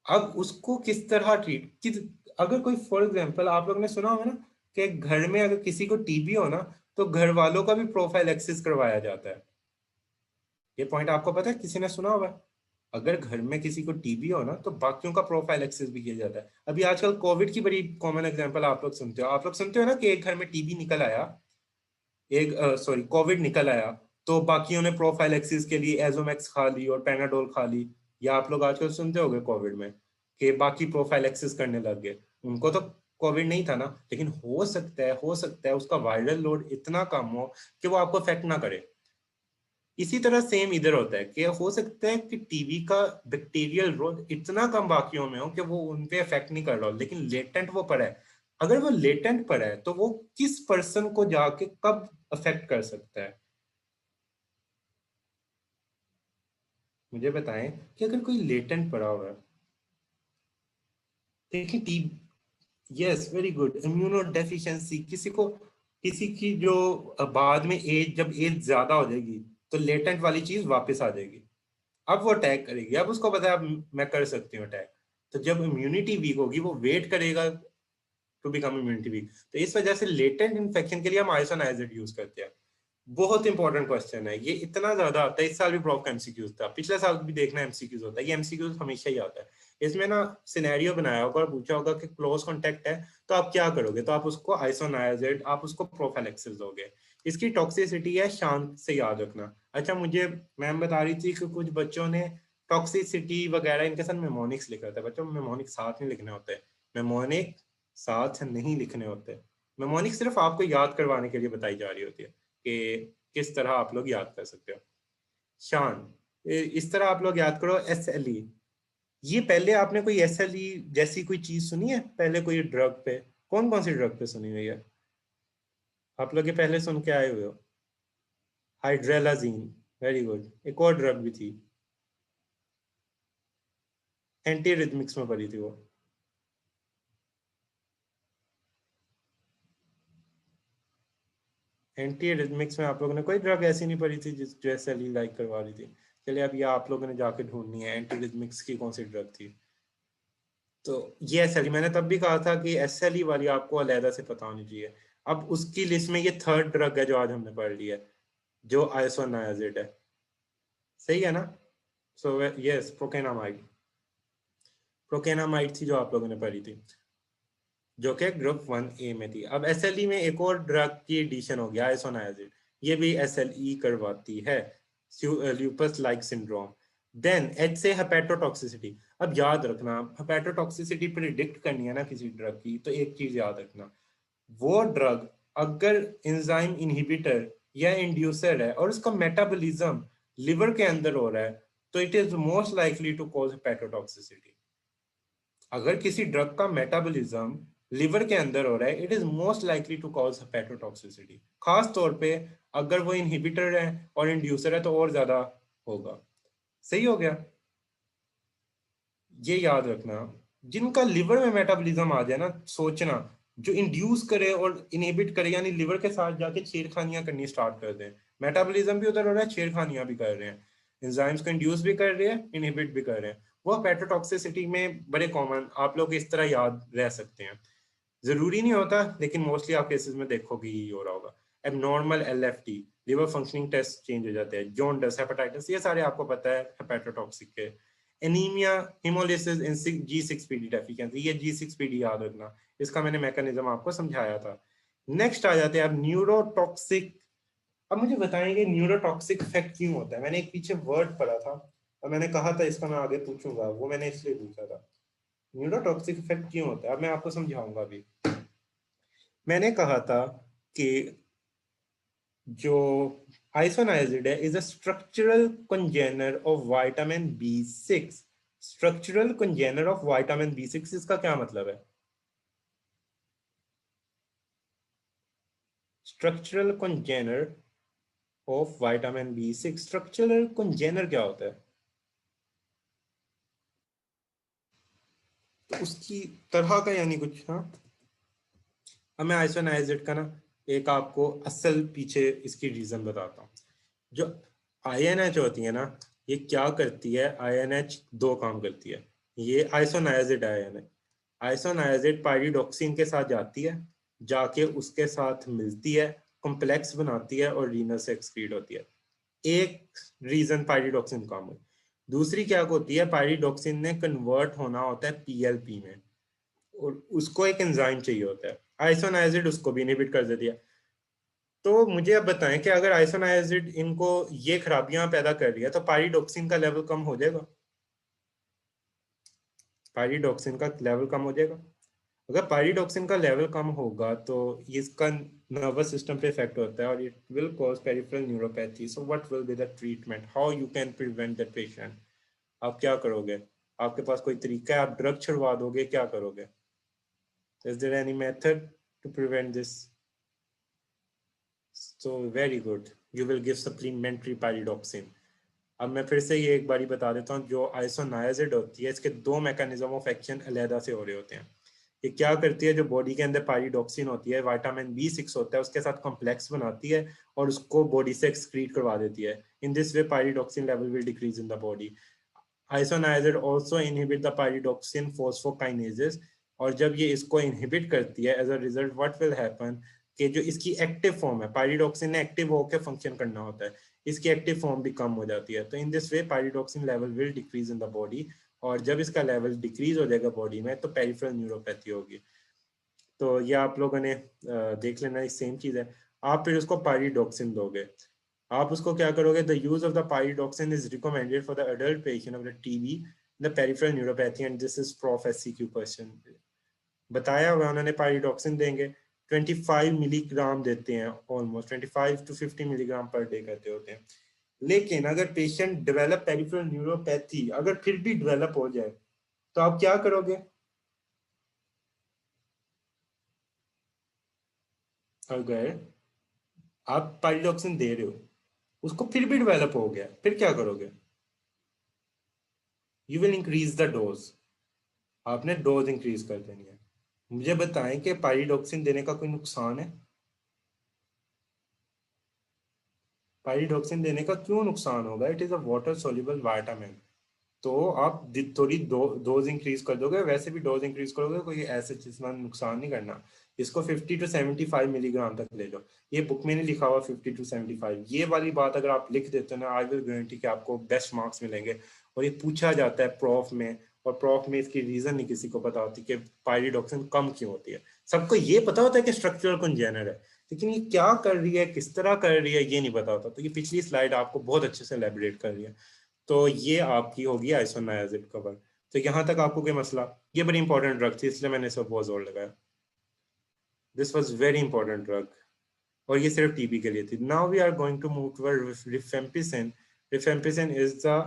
अब उसको किस तरह ट्रीट, किस, अगर कोई फॉर एग्जांपल आप लोग ने सुना होगा ना कि घर में अगर किसी को टीबी हो ना तो घर वालों का भी प्रोफाइल एक्सेस करवाया जाता है। ये पॉइंट आपको पता है, किसी ने सुना होगा? अगर घर में किसी को टीबी हो ना तो बाकियों का प्रोफाइल एक्सेस भी किया जाता है। अभी आजकल कोविड की बड़ी कॉमन एग्जांपल आप लोग सुनते हो, आप लोग सुनते हो ना कि एक घर में टीबी निकल आया, एक सॉरी कोविड निकल आया, तो बाकियों ने प्रोफाइल एक्सिस के लिए एजोमैक्स खा ली और पैनाडोल खा ली। या आप लोग आजकल सुनते होंगे कोविड में कि बाकी प्रोफाइल एक्सिस करने लग गए, उनको तो कोविड नहीं था ना, लेकिन हो सकता है उसका वायरल लोड इतना कम हो कि वो आपको इफेक्ट ना करे। इसी तरह सेम इधर होता है कि हो सकता है कि टीबी का बैक्टीरियल रोल इतना कम बाकियों में हो कि वो उन पे इफेक्ट नहीं कर रहा हो, लेकिन लेटेंट वो पड़ा है। अगर वो लेटेंट पड़ा है तो वो किस पर्सन को जाके कब अफेक्ट कर सकता है? मुझे बताएं कि अगर कोई लेटेंट पड़ा हुआ है, देखिए TB, yes very good, immuno deficiency, किसी को, किसी की जो बाद में एज, जब एज ज्यादा हो जाएगी तो लेटेंट वाली चीज वापस आ जाएगी। अब वो अटैक करेगी, अब उसको पता है अब मैं कर सकती हूँ अटैक। तो जब इम्यूनिटी वीक होगी वो वेट करेगा टू बिकम इम्यूनिटी वीक। तो इस वजह से लेटेंट इन्फेक्शन के लिए हम आइसोनाइजिड यूज करते हैं। बहुत इंपॉर्टेंट क्वेश्चन है ये, इतना ज्यादा आता है, इस साल भी प्रॉप का एमसीक्यूज था, पिछले साल भी देखना एमसीक्यूज होता है, ये एमसीक्यूज हमेशा ही आता है। इसमें ना सिनेरियो बनाया होगा और पूछा होगा कि क्लोज कॉन्टेक्ट है तो आप क्या करोगे, तो आप उसको आइसोनाइजिड, आप उसको प्रोफाइलैक्सिस दोगे। इसकी टॉक्सिसिटी है शांत से याद रखना। अच्छा, मुझे मैम बता रही थी कि कुछ बच्चों ने टॉक्सिसिटी वगैरह इनके साथ मेमोनिक्स लिखा था। बच्चों मेमोनिक साथ नहीं लिखने होते, मेमोनिक साथ नहीं लिखने होते। मेमोनिक सिर्फ आपको याद करवाने के लिए बताई जा रही होती है कि किस तरह आप लोग याद कर सकते हो। शान, इस तरह आप लोग याद करो एस एल ई। ये पहले आपने कोई एस एल ई जैसी कोई चीज सुनी है पहले कोई ड्रग पे? कौन कौन सी ड्रग पे सुनी हुई है आप लोग? ये पहले सुन के आए हुए हो? हाइड्रेलाजीन, वेरी गुड। एक और ड्रग भी थी, एंटी रिदमिक्स में पड़ी थी वो। एंटी रिदमिक्स में आप लोगों ने कोई ड्रग ऐसी नहीं पड़ी थी जिस जो एस एल ई लाइक करवा रही थी? चलिए अब ये आप लोगों ने जाके ढूंढनी है एंटी रिदमिक्स की कौन सी ड्रग थी। तो ये एसएलई, मैंने तब भी कहा था कि एसएलई वाली आपको अलहदा से पता होनी चाहिए। अब उसकी लिस्ट में ये थर्ड ड्रग है जो आज हमने पढ़ ली है, जो आइसोनायाजिड है, सही है ना? सो यस, प्रोकेनामाइड, प्रोकेनामाइड थी जो आप लोगों ने पढ़ी थी, जो कि ग्रुप 1A में थी। अब एसएलई में एक और ड्रग की एडिशन हो गया आइसोनायाजिड, ये भी एसएलई करवाती है, lupus like syndrome. Then H से हेपेटोटॉक्सिसिटी। अब याद रखना, हेपेटोटॉक्सिसिटी प्रिडिक्ट करनी है ना किसी ड्रग की, तो एक चीज याद रखना, वो ड्रग अगर एंजाइम इनहिबिटर या इंड्यूसर है और उसका मेटाबॉलिज्म लिवर के अंदर हो रहा है तो it is most likely to cause hepatotoxicity. अगर किसी ड्रग का मेटाबॉलिज्म लिवर के अंदर हो रहा है, it is most likely to cause hepatotoxicity. खास तौर पे अगर वो इनहिबिटर है और इंड्यूसर है तो और ज्यादा होगा। सही हो गया, ये याद रखना। जिनका लिवर में मेटाबॉलिज्म आ जाए ना, सोचना, जो इंड्यूस करे और इनहिबिट करे, यानी लिवर के साथ जाके छेड़खानियां करनी स्टार्ट कर दें। मेटाबॉलिज्म भी उधर हो रहा है, छेड़खानियां भी कर रहे हैं, एंजाइम्स को इंड्यूस भी कर रहे हैं, इनहिबिट भी कर रहे हैं। वो हेपेटोटॉक्सिसिटी में बड़े कॉमन, आप लोग इस तरह याद रह सकते हैं। जरूरी नहीं होता, लेकिन मोस्टली आप केसेस में देखोगे यही हो रहा होगा। Abnormal LFT, liver functioning taste change हो जाते हैं, जॉन्डिस, हेपेटाइटिस, ये सारे आपको पता है हेपेटोटॉक्सिक के। एनीमिया, हिमोलिसिस इन G6PD डेफिशिएंसी, ये G6PD याद रखना, इसका मैंने मैकेनिज्म आपको समझाया था। नेक्स्ट आ जाते हैं अब न्यूरोटॉक्सिक। अब मुझे बताएंगे न्यूरोटॉक्सिक इफेक्ट क्यों होता है? मैंने एक पीछे वर्ड पढ़ा था और मैंने कहा था इसका मैं आगे पूछूंगा, वो मैंने इसलिए पूछा था। न्यूरोटॉक्सिक इफेक्ट क्यों होता है अब मैं आपको समझाऊंगा अभी। मैंने कहा था कि जो आइसोनाइजिड है is a structural congener of vitamin B6। Structural congener of vitamin B6, इसका क्या मतलब है? Structural congener of vitamin B6, structural congener क्या होता है? तो उसकी तरह का यानी कुछ। हाँ, अब मैं आइसोनाइजेट का ना एक आपको असल पीछे इसकी रीजन बताता हूँ। जो आईएनएच होती है ना, ये क्या करती है, आईएनएच दो काम करती है। ये आइसोनाइजेट आयन है, आइसोनाइजेट पाइरिडॉक्सिन के साथ जाती है, जाके उसके साथ मिलती है, कॉम्प्लेक्स बनाती है और रीनल से एक्सक्रीट होती है। एक रीजन पाइरिडॉक्सिन काम है। दूसरी क्या होती है, पाइरिडॉक्सिन ने कन्वर्ट होना होता है पीएलपी में, और उसको एक एंजाइम चाहिए होता है। आइसोनाइजिड उसको भी इनहिबिट कर देती है। तो मुझे अब बताएं कि अगर आइसोनाइजिड इनको ये खराबियां पैदा कर रही है तो पाइरिडॉक्सिन का लेवल कम हो जाएगा, पाइरिडॉक्सिन का लेवल कम हो जाएगा। अगर पाइरिडॉक्सिन का लेवल कम होगा तो इसका नर्वस सिस्टम पे इफेक्ट होता है और it will cause peripheral neuropathy. So what will be the treatment, how you can prevent that patient? आप क्या करोगे? आपके पास कोई तरीका है? आप ड्रग छुड़वा दोगे? क्या करोगे? Is there any method to prevent this? So very good, you will give supplementary pyridoxine. अब मैं फिर से ये एक बारी बता देता हूँ, जो आइसोनाइजिड होती है इसके दो मैकेनिज्म ऑफ एक्शन अलहदा से हो रहे होते हैं। ये क्या करती है, जो बॉडी के अंदर पाइरिडॉक्सिन होती है, विटामिन B6 होता है, उसके साथ कॉम्प्लेक्स बनाती है और उसको बॉडी से एक्सक्रीट करवा देती है। In this way pyridoxine level will decrease in the body. Isoniazid also inhibit the pyridoxine phosphokinases, और जब ये इसको इनहिबिट करती है, as a result what will happen, कि जो इसकी एक्टिव फॉर्म है, पाइरिडॉक्सिन ने एक्टिव होकर फंक्शन करना होता है, इसकी एक्टिव फॉर्म भी कम हो जाती है। तो in this way pyridoxine level will decrease in the body, और जब इसका लेवल डिक्रीज हो जाएगा बॉडी में तो पेरिफेरल न्यूरोपैथी होगी। तो ये आप लोगों ने देख लेना, एक सेम चीज है। आप फिर उसको पाइरिडॉक्सिन दोगे। आप उसको क्या करोगे, the use of the pyridoxine is recommended for the adult patient of the TB the peripheral neuropathy, and this is prof SCQ question. बताया हुआ उन्होंने पाइरिडॉक्सिन देंगे, 25 मिलीग्राम देते हैं, almost 25 to 50 milligram per day कहते होते हैं। लेकिन अगर पेशेंट डेवलप पेरिफेरल न्यूरोपैथी, अगर फिर भी डेवलप हो जाए तो आप क्या करोगे? अगर आप पाइरिडॉक्सिन दे रहे हो, उसको फिर भी डेवलप हो गया, फिर क्या करोगे? You will increase the dose. आपने डोज इंक्रीज कर देनी है। मुझे बताएं कि पाइरिडॉक्सिन देने का कोई नुकसान है? पाइरिडॉक्सिन देने का क्यों नुकसान होगा? It is a water soluble vitamin. तो आप थोड़ी डोज इंक्रीज कर दोगे, वैसे भी डोज इंक्रीज करोगे, कोई ऐसे चीज में नुकसान नहीं करना। इसको 50 to 75 मिलीग्राम तक ले लो। ये बुक में नहीं लिखा हुआ 50 to 75। ये वाली बात अगर आप लिख देते हो ना, आई विल गारंटी कि आपको बेस्ट मार्क्स मिलेंगे। और ये पूछा जाता है प्रॉफ में, और प्रॉफ में इसकी रीजन नहीं किसी को पता होती कि पाइरिडॉक्सिन कम क्यों होती है। सबको ये पता होता है कि स्ट्रक्चरल कंजेनर है, लेकिन ये क्या कर रही है, किस तरह कर रही है, ये नहीं पता होता। तो ये पिछली स्लाइड आपको बहुत अच्छे से एलेबोरेट कर रही है। तो ये आपकी होगी आइसोनायाजिड कवर। तो यहाँ तक आपको कोई मसला? ये बड़ी इंपॉर्टेंट ड्रग थी, इसलिए मैंने इस पर बहुत जोर लगाया। This was very important drug, और ये सिर्फ टीबी के लिए थी। Now we are going to move toward rifampicin. Rifampicin is the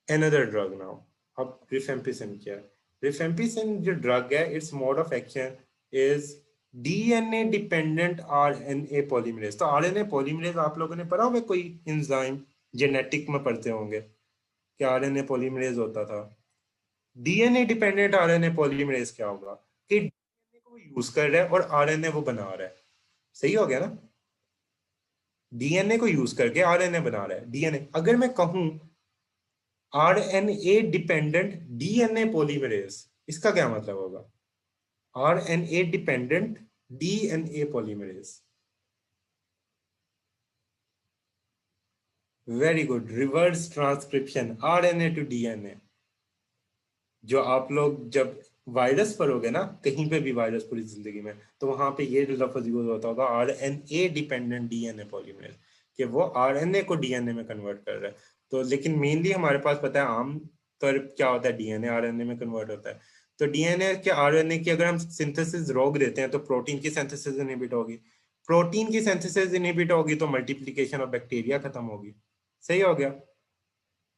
another drug now. अब रिफेम्पिसिन क्या है? रिफेम्पिसिन जो ड्रग है, its mode of action is DNA dependent RNA polymerase. तो आरएनए पॉलीमरेज आप लोगों ने पढ़ा होगा, कोई एंजाइम जेनेटिक में पढ़ते होंगे कि आरएनए पॉलीमरेज होता था। डीएनए डिपेंडेंट आरएनए पॉलीमरेज क्या होगा, कि डीएनए को यूज कर रहा है और आरएनए वो बना रहा है। सही हो गया ना? डीएनए को यूज करके आरएनए बना रहा है। डीएनए, अगर मैं कहूं आरएनए डिपेंडेंट डीएनए पॉलीमरेज, इसका क्या मतलब होगा? RNA dependent DNA polymerase. Very good, reverse transcription, RNA to DNA. जो आप लोग जब वायरस पढ़ोगे ना, कहीं पे भी वायरस पूरी जिंदगी में, तो वहां पे ये लफ्ज यूज होता होगा, आरएनए डिपेंडेंट डीएनए पॉलीमरेज, कि वो आरएनए को डीएनए में कन्वर्ट कर रहा है। तो लेकिन मेनली हमारे पास पता है आम तौर क्या होता है, डीएनए आरएनए में कन्वर्ट होता है। तो डीएनए के आरएनए की अगर हम सिंथेसिस रोक देते हैं तो प्रोटीन की सिंथेसिस इनहिबिट होगी। प्रोटीन की सिंथेसिस इनहिबिट होगी तो मल्टीप्लीकेशन ऑफ बैक्टीरिया खत्म होगी। सही हो गया?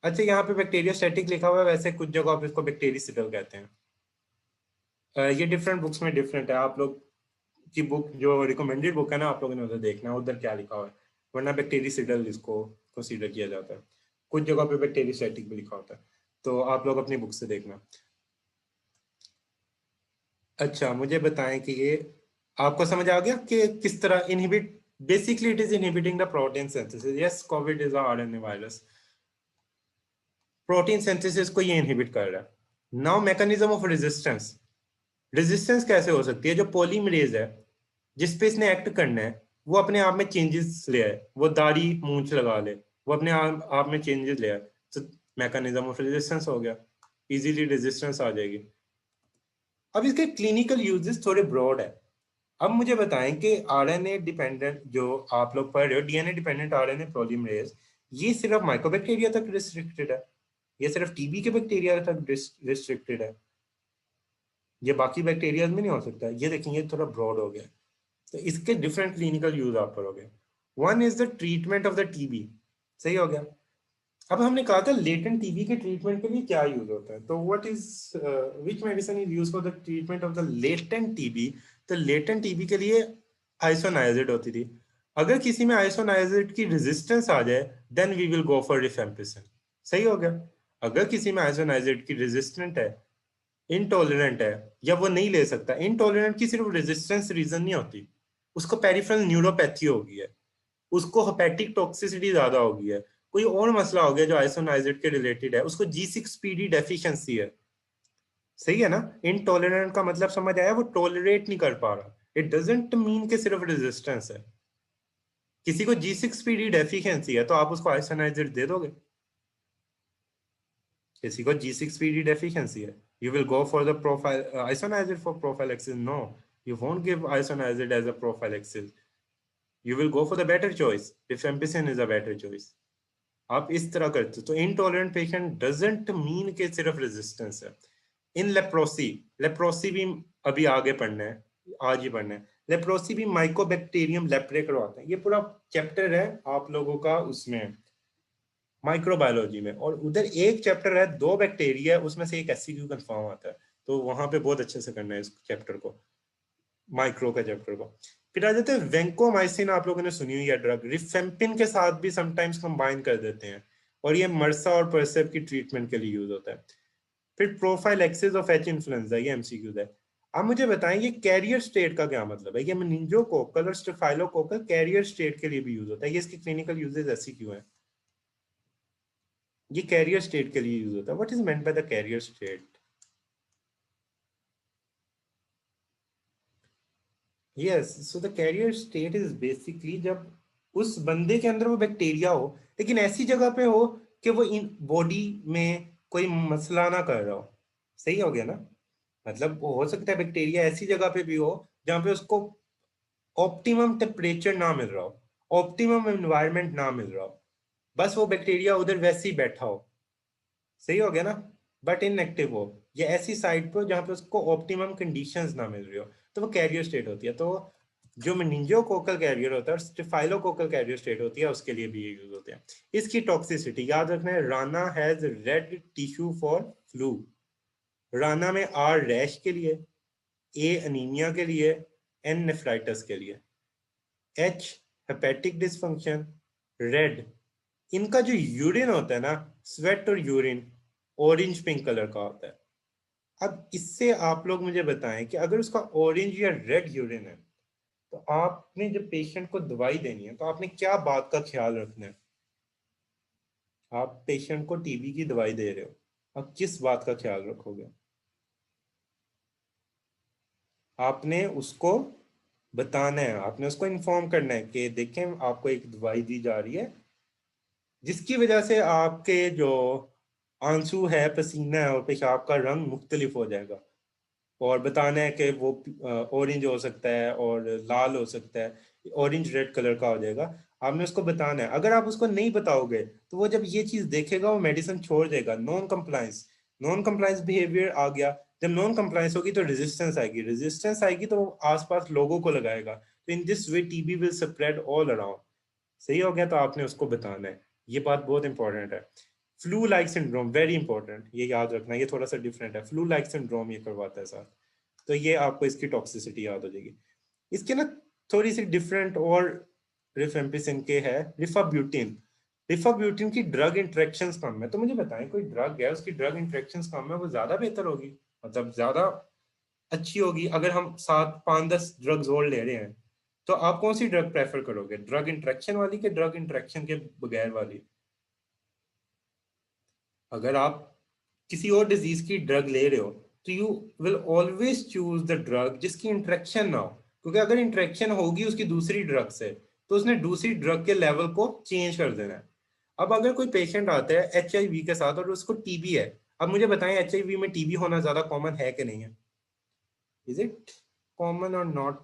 अच्छा, यहाँ पे बैक्टीरिया स्टैटिक लिखा हुआ है, वैसे कुछ जगह पे इसको बैक्टीरियसिडल कहते हैं। ये डिफरेंट बुक्स में डिफरेंट है। आप लोग की बुक जो रिकमेंडेड बुक है ना, आप लोगों ने उधर देखना है उधर क्या लिखा हुआ है, वरना बैक्टीरियसिडल इसको कंसीडर किया जाता है। कुछ जगह पे बैक्टीरियोस्टैटिक भी लिखा होता है, तो आप लोग अपनी बुक से देखना। अच्छा, मुझे बताएं कि ये आपको समझ आ गया कि किस तरह inhibit, basically it is inhibiting the protein synthesis. Yes, Covid is a RNA virus, protein synthesis को ये इनहिबिट कर रहा है। Now mechanism of resistance, resistance कैसे हो सकती है? जो पॉलीमरेज है जिस पे इसने एक्ट करना है, वो अपने आप में चेंजेस ले आए, वो दाढ़ी मूंछ लगा ले, वो अपने आप में चेंजेस ले आए, तो मैकेनिज्म ऑफ रेजिस्टेंस हो गया, इजीली रेजिस्टेंस आ जाएगी। अब इसके क्लिनिकल यूजेस थोड़े ब्रॉड है। अब मुझे बताएं कि आरएनए डिपेंडेंट जो आप लोग पढ़ रहे हो, डीएनए डिपेंडेंट आरएनए पॉलीमरेज, ये सिर्फ माइक्रोबैक्टीरिया तक रिस्ट्रिक्टेड है? ये सिर्फ टीबी के बैक्टीरिया तक रिस्ट्रिक्टेड है? ये बाकी बैक्टीरिया में नहीं हो सकता? ये देखें, ये थोड़ा ब्रॉड हो गया। तो इसके डिफरेंट क्लिनिकल यूज आप करोगे। One is the treatment of the TB, सही हो गया। अब हमने कहा था लेटेंट टीबी के ट्रीटमेंट के लिए क्या यूज होता है, तो what is which medicine is use for the treatment of the latent TB? तो लेटेंट टीबी के लिए आइसोनाइजिड होती थी। अगर किसी में आइसोनाइजिड की रेजिस्टेंस आ जाए, then we will go for rifampicin, सही हो गया। अगर किसी में आइसोनाइजिड की रेजिस्टेंट है, इनटॉलरेंट है, या वो नहीं ले सकता, इनटॉलरेंट की सिर्फ रेजिस्टेंस रीजन नहीं होती, उसको पेरिफेरल न्यूरोपैथी होगी है, उसको हेपेटिक टॉक्सिसिटी ज्यादा होगी है, कोई और मसला हो गया जो आइसोनाइजिड के रिलेटेड है, उसको G6PD डेफिशिएंसी है, सही है ना। इनटॉलरेंट का मतलब समझ आया, वो टॉलरेट नहीं कर पा रहा। इट डजंट मीन के सिर्फ रेजिस्टेंस है। किसी को G6PD डेफिशिएंसी है तो आप उसको आइसोनाइजिड दे दोगे? किसी को G6PD डेफिशिएंसी है, you will go for the profile isoniazid for prophylaxis? No, you won't give isoniazid as a prophylaxis. You will go for the better choice. Rifampicin is a better choice. आप इस तरह करते हो। तो intolerant patient doesn't mean के सिर्फ resistance है। इन leprosy, leprosy भी अभी आगे पढ़ना है, आज ही पढ़ना है। लेप्रोसी भी माइकोबैक्टीरियम लेप्रे करवाते हैं। ये पूरा चैप्टर है आप लोगों का उसमें माइक्रोबायोलॉजी में, और उधर एक चैप्टर है, दो बैक्टीरिया है, उसमें से एक एससीक्यू कंफर्म आता है, तो वहां पे बहुत अच्छे से करना है इस चैप्टर को, माइक्रो का चैप्टर को। फिर आ जाते हैं वेंकोमाइसिन, आप लोगों ने सुनी हुई है ड्रग, रिफेम्पिन के साथ भी समटाइम्स कंबाइन कर देते हैं, और ये मर्सा और परसेप की ट्रीटमेंट के लिए यूज होता है। फिर प्रोफाइलैक्सिस ऑफ एच इन्फ्लुएंजा, ये एमसीक्यू है। आप मुझे बताएं ये कैरियर स्टेट का क्या मतलब है? ये मेनिंजोकोकल और स्टेफाइलोकोकल कैरियर स्टेट के लिए भी यूज होता है, ये इसके क्लिनिकल यूजेस ऐसी क्यों है? ये कैरियर स्टेट के लिए यूज होता है। What is meant by the carrier state? Yes, so the carrier state is basically जब उस बंदे के अंदर वो बैक्टीरिया हो, लेकिन ऐसी जगह पे हो कि वो इन बॉडी में कोई मसला ना कर रहा हो, सही हो गया ना। मतलब वो हो सकता है बैक्टीरिया ऐसी जगह पे भी हो जहाँ पे उसको ऑप्टिमम टेम्परेचर ना मिल रहा हो, ऑप्टिमम एनवायरनमेंट ना मिल रहा हो, बस वो बैक्टीरिया उधर वैसे ही बैठा हो, सही हो गया ना, बट इनएक्टिव हो, या ऐसी साइट पे जहाँ पे उसको ऑप्टिमम कंडीशंस ना मिल रही हो, तो वो कैरियर स्टेट होती है। तो जो मेनिंजियोकोकल कैरियर होता है और स्टेफाइलोकोकल कैरियर स्टेट होती है, उसके लिए भी ये यूज होते हैं। इसकी टॉक्सिसिटी याद रखना है, Rana has red tissue for flu. Rana में आर रैश के लिए, ए अनीमिया के लिए, एन नेफ्राइटिस के लिए, एच हेपेटिक डिसफंक्शन, रेड इनका जो यूरिन होता है ना, स्वेट और यूरिन ऑरेंज पिंक कलर का होता है। अब इससे आप लोग मुझे बताएं कि अगर उसका ऑरेंज या रेड यूरिन है, तो आपने जब पेशेंट को दवाई देनी है तो आपने क्या बात का ख्याल रखना है? आप पेशेंट को टीबी की दवाई दे रहे हो, आप किस बात का ख्याल रखोगे? आपने उसको बताना है, आपने उसको इन्फॉर्म करना है कि देखें आपको एक दवाई दी जा रही है जिसकी वजह से आपके जो आंसू है, पसीना है और पेशाब का रंग मुख्तलिफ हो जाएगा, और बताना है कि वो ऑरेंज हो सकता है और लाल हो सकता है, ऑरेंज रेड कलर का हो जाएगा। आपने उसको बताना है। अगर आप उसको नहीं बताओगे तो वो जब ये चीज देखेगा वो मेडिसिन छोड़ देगा। Non compliance, non compliance behaviour आ गया। जब नॉन कंप्लायंस होगी तो रेजिस्टेंस आएगी, रेजिस्टेंस आएगी तो वो आसपास लोगों को लगाएगा, तो in this way TB will spread all around, सही हो गया। तो आपने उसको बताना है, ये बात बहुत इंपॉर्टेंट है। Flu like syndrome very important, ये याद रखना, ये थोड़ा सा डिफरेंट है। फ्लू लाइक सिंड्रोम ये करवाता है साथ, तो ये आपको इसकी टॉक्सिसिटी याद हो जाएगी। इसके ना थोड़ी सी डिफरेंट और रिफेम्पिसिन के है, रिफाब्यूटिन। रिफाब्यूटिन की ड्रग इंटरेक्शंस कम है, तो मुझे बताएं कोई ड्रग है उसकी ड्रग इंटरेक्शंस कम है, वो ज्यादा बेहतर होगी, मतलब ज्यादा अच्छी होगी। अगर हम 7 5 10 ड्रग्स और ले रहे हैं तो आप कौन सी ड्रग प्रेफर करोगे, ड्रग इंटरेक्शन वाली के ड्रग इंटरेक्शन के बगैर वाली? अगर आप किसी और डिजीज की ड्रग ले रहे हो तो you will always choose the drug जिसकी इंटरेक्शन ना हो, क्योंकि अगर इंटरेक्शन होगी उसकी दूसरी ड्रग से तो उसने दूसरी ड्रग के लेवल को चेंज कर देना है। अब अगर कोई पेशेंट आता है HIV के साथ और उसको टीबी है, अब मुझे बताएं HIV में टीबी होना ज्यादा कॉमन है कि नहीं है? इज इट कॉमन और नॉट?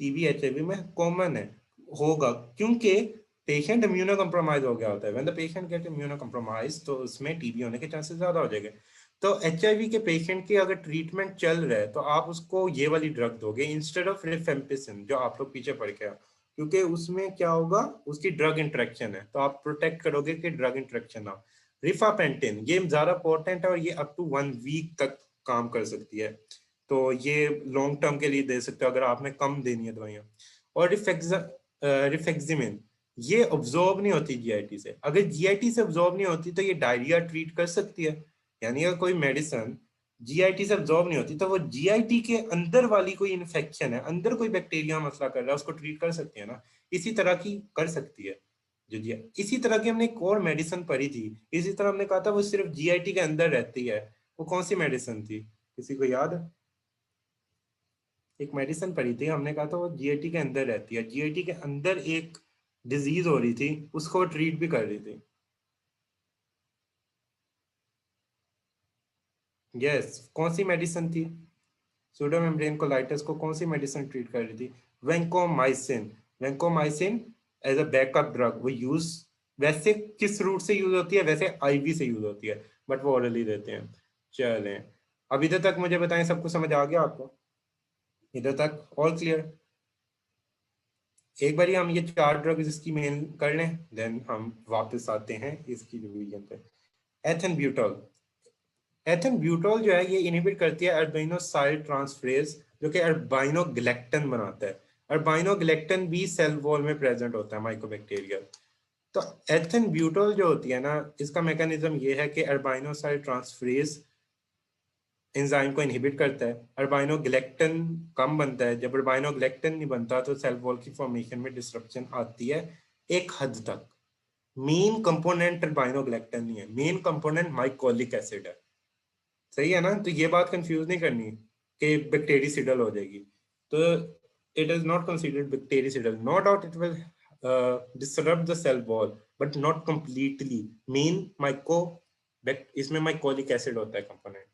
टीबी HIV में कॉमन है, होगा, क्योंकि पेशेंट इम्यूनो कम्प्रोमाइज हो गया होता है। When the patient get immuno compromise तो उसमें टीबी होने के चांसेस ज्यादा हो जाएंगे। तो HIV के पेशेंट की अगर ट्रीटमेंट चल रहा है तो आप उसको ये वाली ड्रग दोगे इंस्टेड ऑफ रिफेम्पिसिन जो आप लोग पीछे पड़ के, क्योंकि उसमें क्या होगा, उसकी ड्रग इंटरेक्शन है, तो आप प्रोटेक्ट करोगे कि ड्रग इंटरेक्शन ना हो। रिफापेंटिन ये ज्यादा पोर्टेंट है और ये अप टू 1 वीक तक काम कर सकती है, तो ये लॉन्ग टर्म के लिए दे सकते हो अगर आपने कम देनी है दवाइयाँ। और रिफेक्सिमिन ये ऑब्जॉर्ब नहीं होती जीआईटी से, अगर जीआईटी से ऑब्जॉर्ब नहीं होती तो ये डायरिया ट्रीट कर सकती है। यानी अगर कोई मेडिसिन जीआईटी से ऑब्जॉर्ब नहीं होती तो वो जीआईटी के अंदर वाली कोई इन्फेक्शन है, अंदर कोई बैक्टीरिया मसला कर रहा है, उसको ट्रीट कर सकती है ना, इसी तरह की कर सकती है। जो जी इसी तरह की हमने एक और मेडिसिन पढ़ी थी, इसी तरह हमने कहा था वो सिर्फ जीआईटी के अंदर रहती है, वो कौन सी मेडिसिन थी, किसी को याद है? एक मेडिसिन पढ़ी थी हमने, कहा था वो जीआईटी के अंदर रहती है, जीआईटी के अंदर एक डिजीज हो रही थी उसको ट्रीट भी कर रही थी। यस, कौन सी मेडिसिन थी? सूडो मेम्ब्रेन कोलाइटिस को कौन सी मेडिसिन ट्रीट कर रही थी? Vancomycin. Vancomycin as a backup drug वो यूज, वैसे किस रूट से यूज होती है, वैसे आईवी से यूज होती है, बट वो ओरली देते हैं। चलें, अब इधर तक मुझे बताएं सब कुछ समझ आ गया आपको? इधर तक ऑल क्लियर? एक बार हम ये 4 ड्रग्स इसकी मेन कर लें, देन हम वापस आते हैं इसकी रिवीजन पे। एथन ब्यूटॉल। एथन ब्यूटॉल जो है ये इनहिबिट करती है अल्बिनोसाइल ट्रांसफरेज जो कि अल्बाइनोग्लेक्टन बनाता है। अल्बाइनोग्लेक्टन भी सेल वॉल में प्रेजेंट होता है माइकोबैक्टीरियल। तो एथन ब्यूटॉल जो होती है ना, इसका मैकेनिज्म ये है कि अल्बाइनोसाइल ट्रांसफरेज एंजाइम को इनहिबिट करता है, अल्बाइनोग्लेक्टन कम बनता है, जब अल्बाइनोग्लेक्टन नहीं बनता तो सेल वॉल की फॉर्मेशन में डिस्ट्रप्शन आती है एक हद तक। मेन कंपोनेंट अल्बाइनोग्लेक्टन नहीं है, मेन कंपोनेंट माइकोलिक एसिड है। सही है ना? तो ये बात कंफ्यूज नहीं करनी कि बैक्टीरियासिडल हो जाएगी, तो it is not considered bactericidal. No doubt it will disrupt the cell wall but not completely। Main myco इसमें माइकोलिक एसिड होता है कंपोनेंट।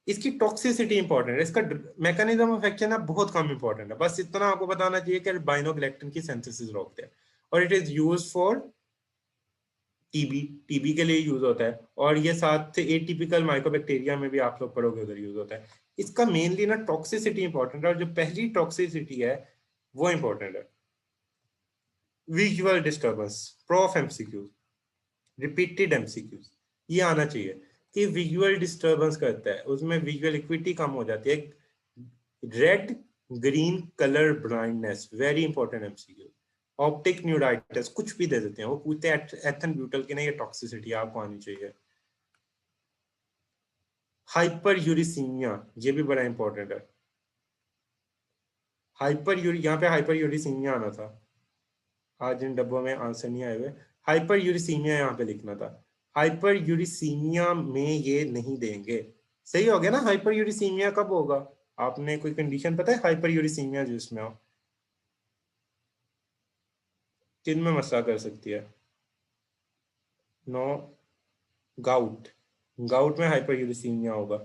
इसकी टॉक्सिसिटी इंपॉर्टेंट है, इसका मैकेनिज्म ऑफ एक्शन है बहुत कम इंपॉर्टेंट है, बस इतना आपको बताना चाहिए कि अल्बाइनोग्लेक्टिन की सिंथेसिस रोकते हैं और it is use for TB, TB के लिए यूज होता है, और ये साथ एटिपिकल माइकोबैक्टीरिया में भी आप लोग पढ़ोगे उधर यूज होता है। इसका मेनली ना टॉक्सिसिटी इंपॉर्टेंट है, और जो पहली टॉक्सिसिटी है वो इंपॉर्टेंट है। Visual disturbance, prof MCQs, repeated MCQs, ये आना चाहिए कि विजुअल डिस्टर्बेंस करता है, उसमें विजुअल इक्विटी कम हो जाती है। Red green colour blindness, very important MCQ. Optic neuritis, कुछ भी दे देते हैं वो, पूछते हैं एथन ब्यूटल की नहीं, ये टॉक्सिसिटी आपको आनी चाहिए। हाइपर यूरिसीमिया, ये भी बड़ा इंपॉर्टेंट है। हाइपर यूरी, यहाँ पे हाइपर यूरिसीमिया आना था, आज इन डब्बों में आंसर नहीं आए हुए। हाइपर यूरिसीमिया यहाँ पे लिखना था, हाइपर यूरिसीमिया में ये नहीं देंगे। सही हो गया ना? हाइपर यूरिसीमिया कब होगा? आपने कोई कंडीशन पता है हाइपर यूरिसीमिया जिसमें हो, किन में मसला कर सकती है? No, gout. गाउट में हाइपर यूरिसीमिया होगा,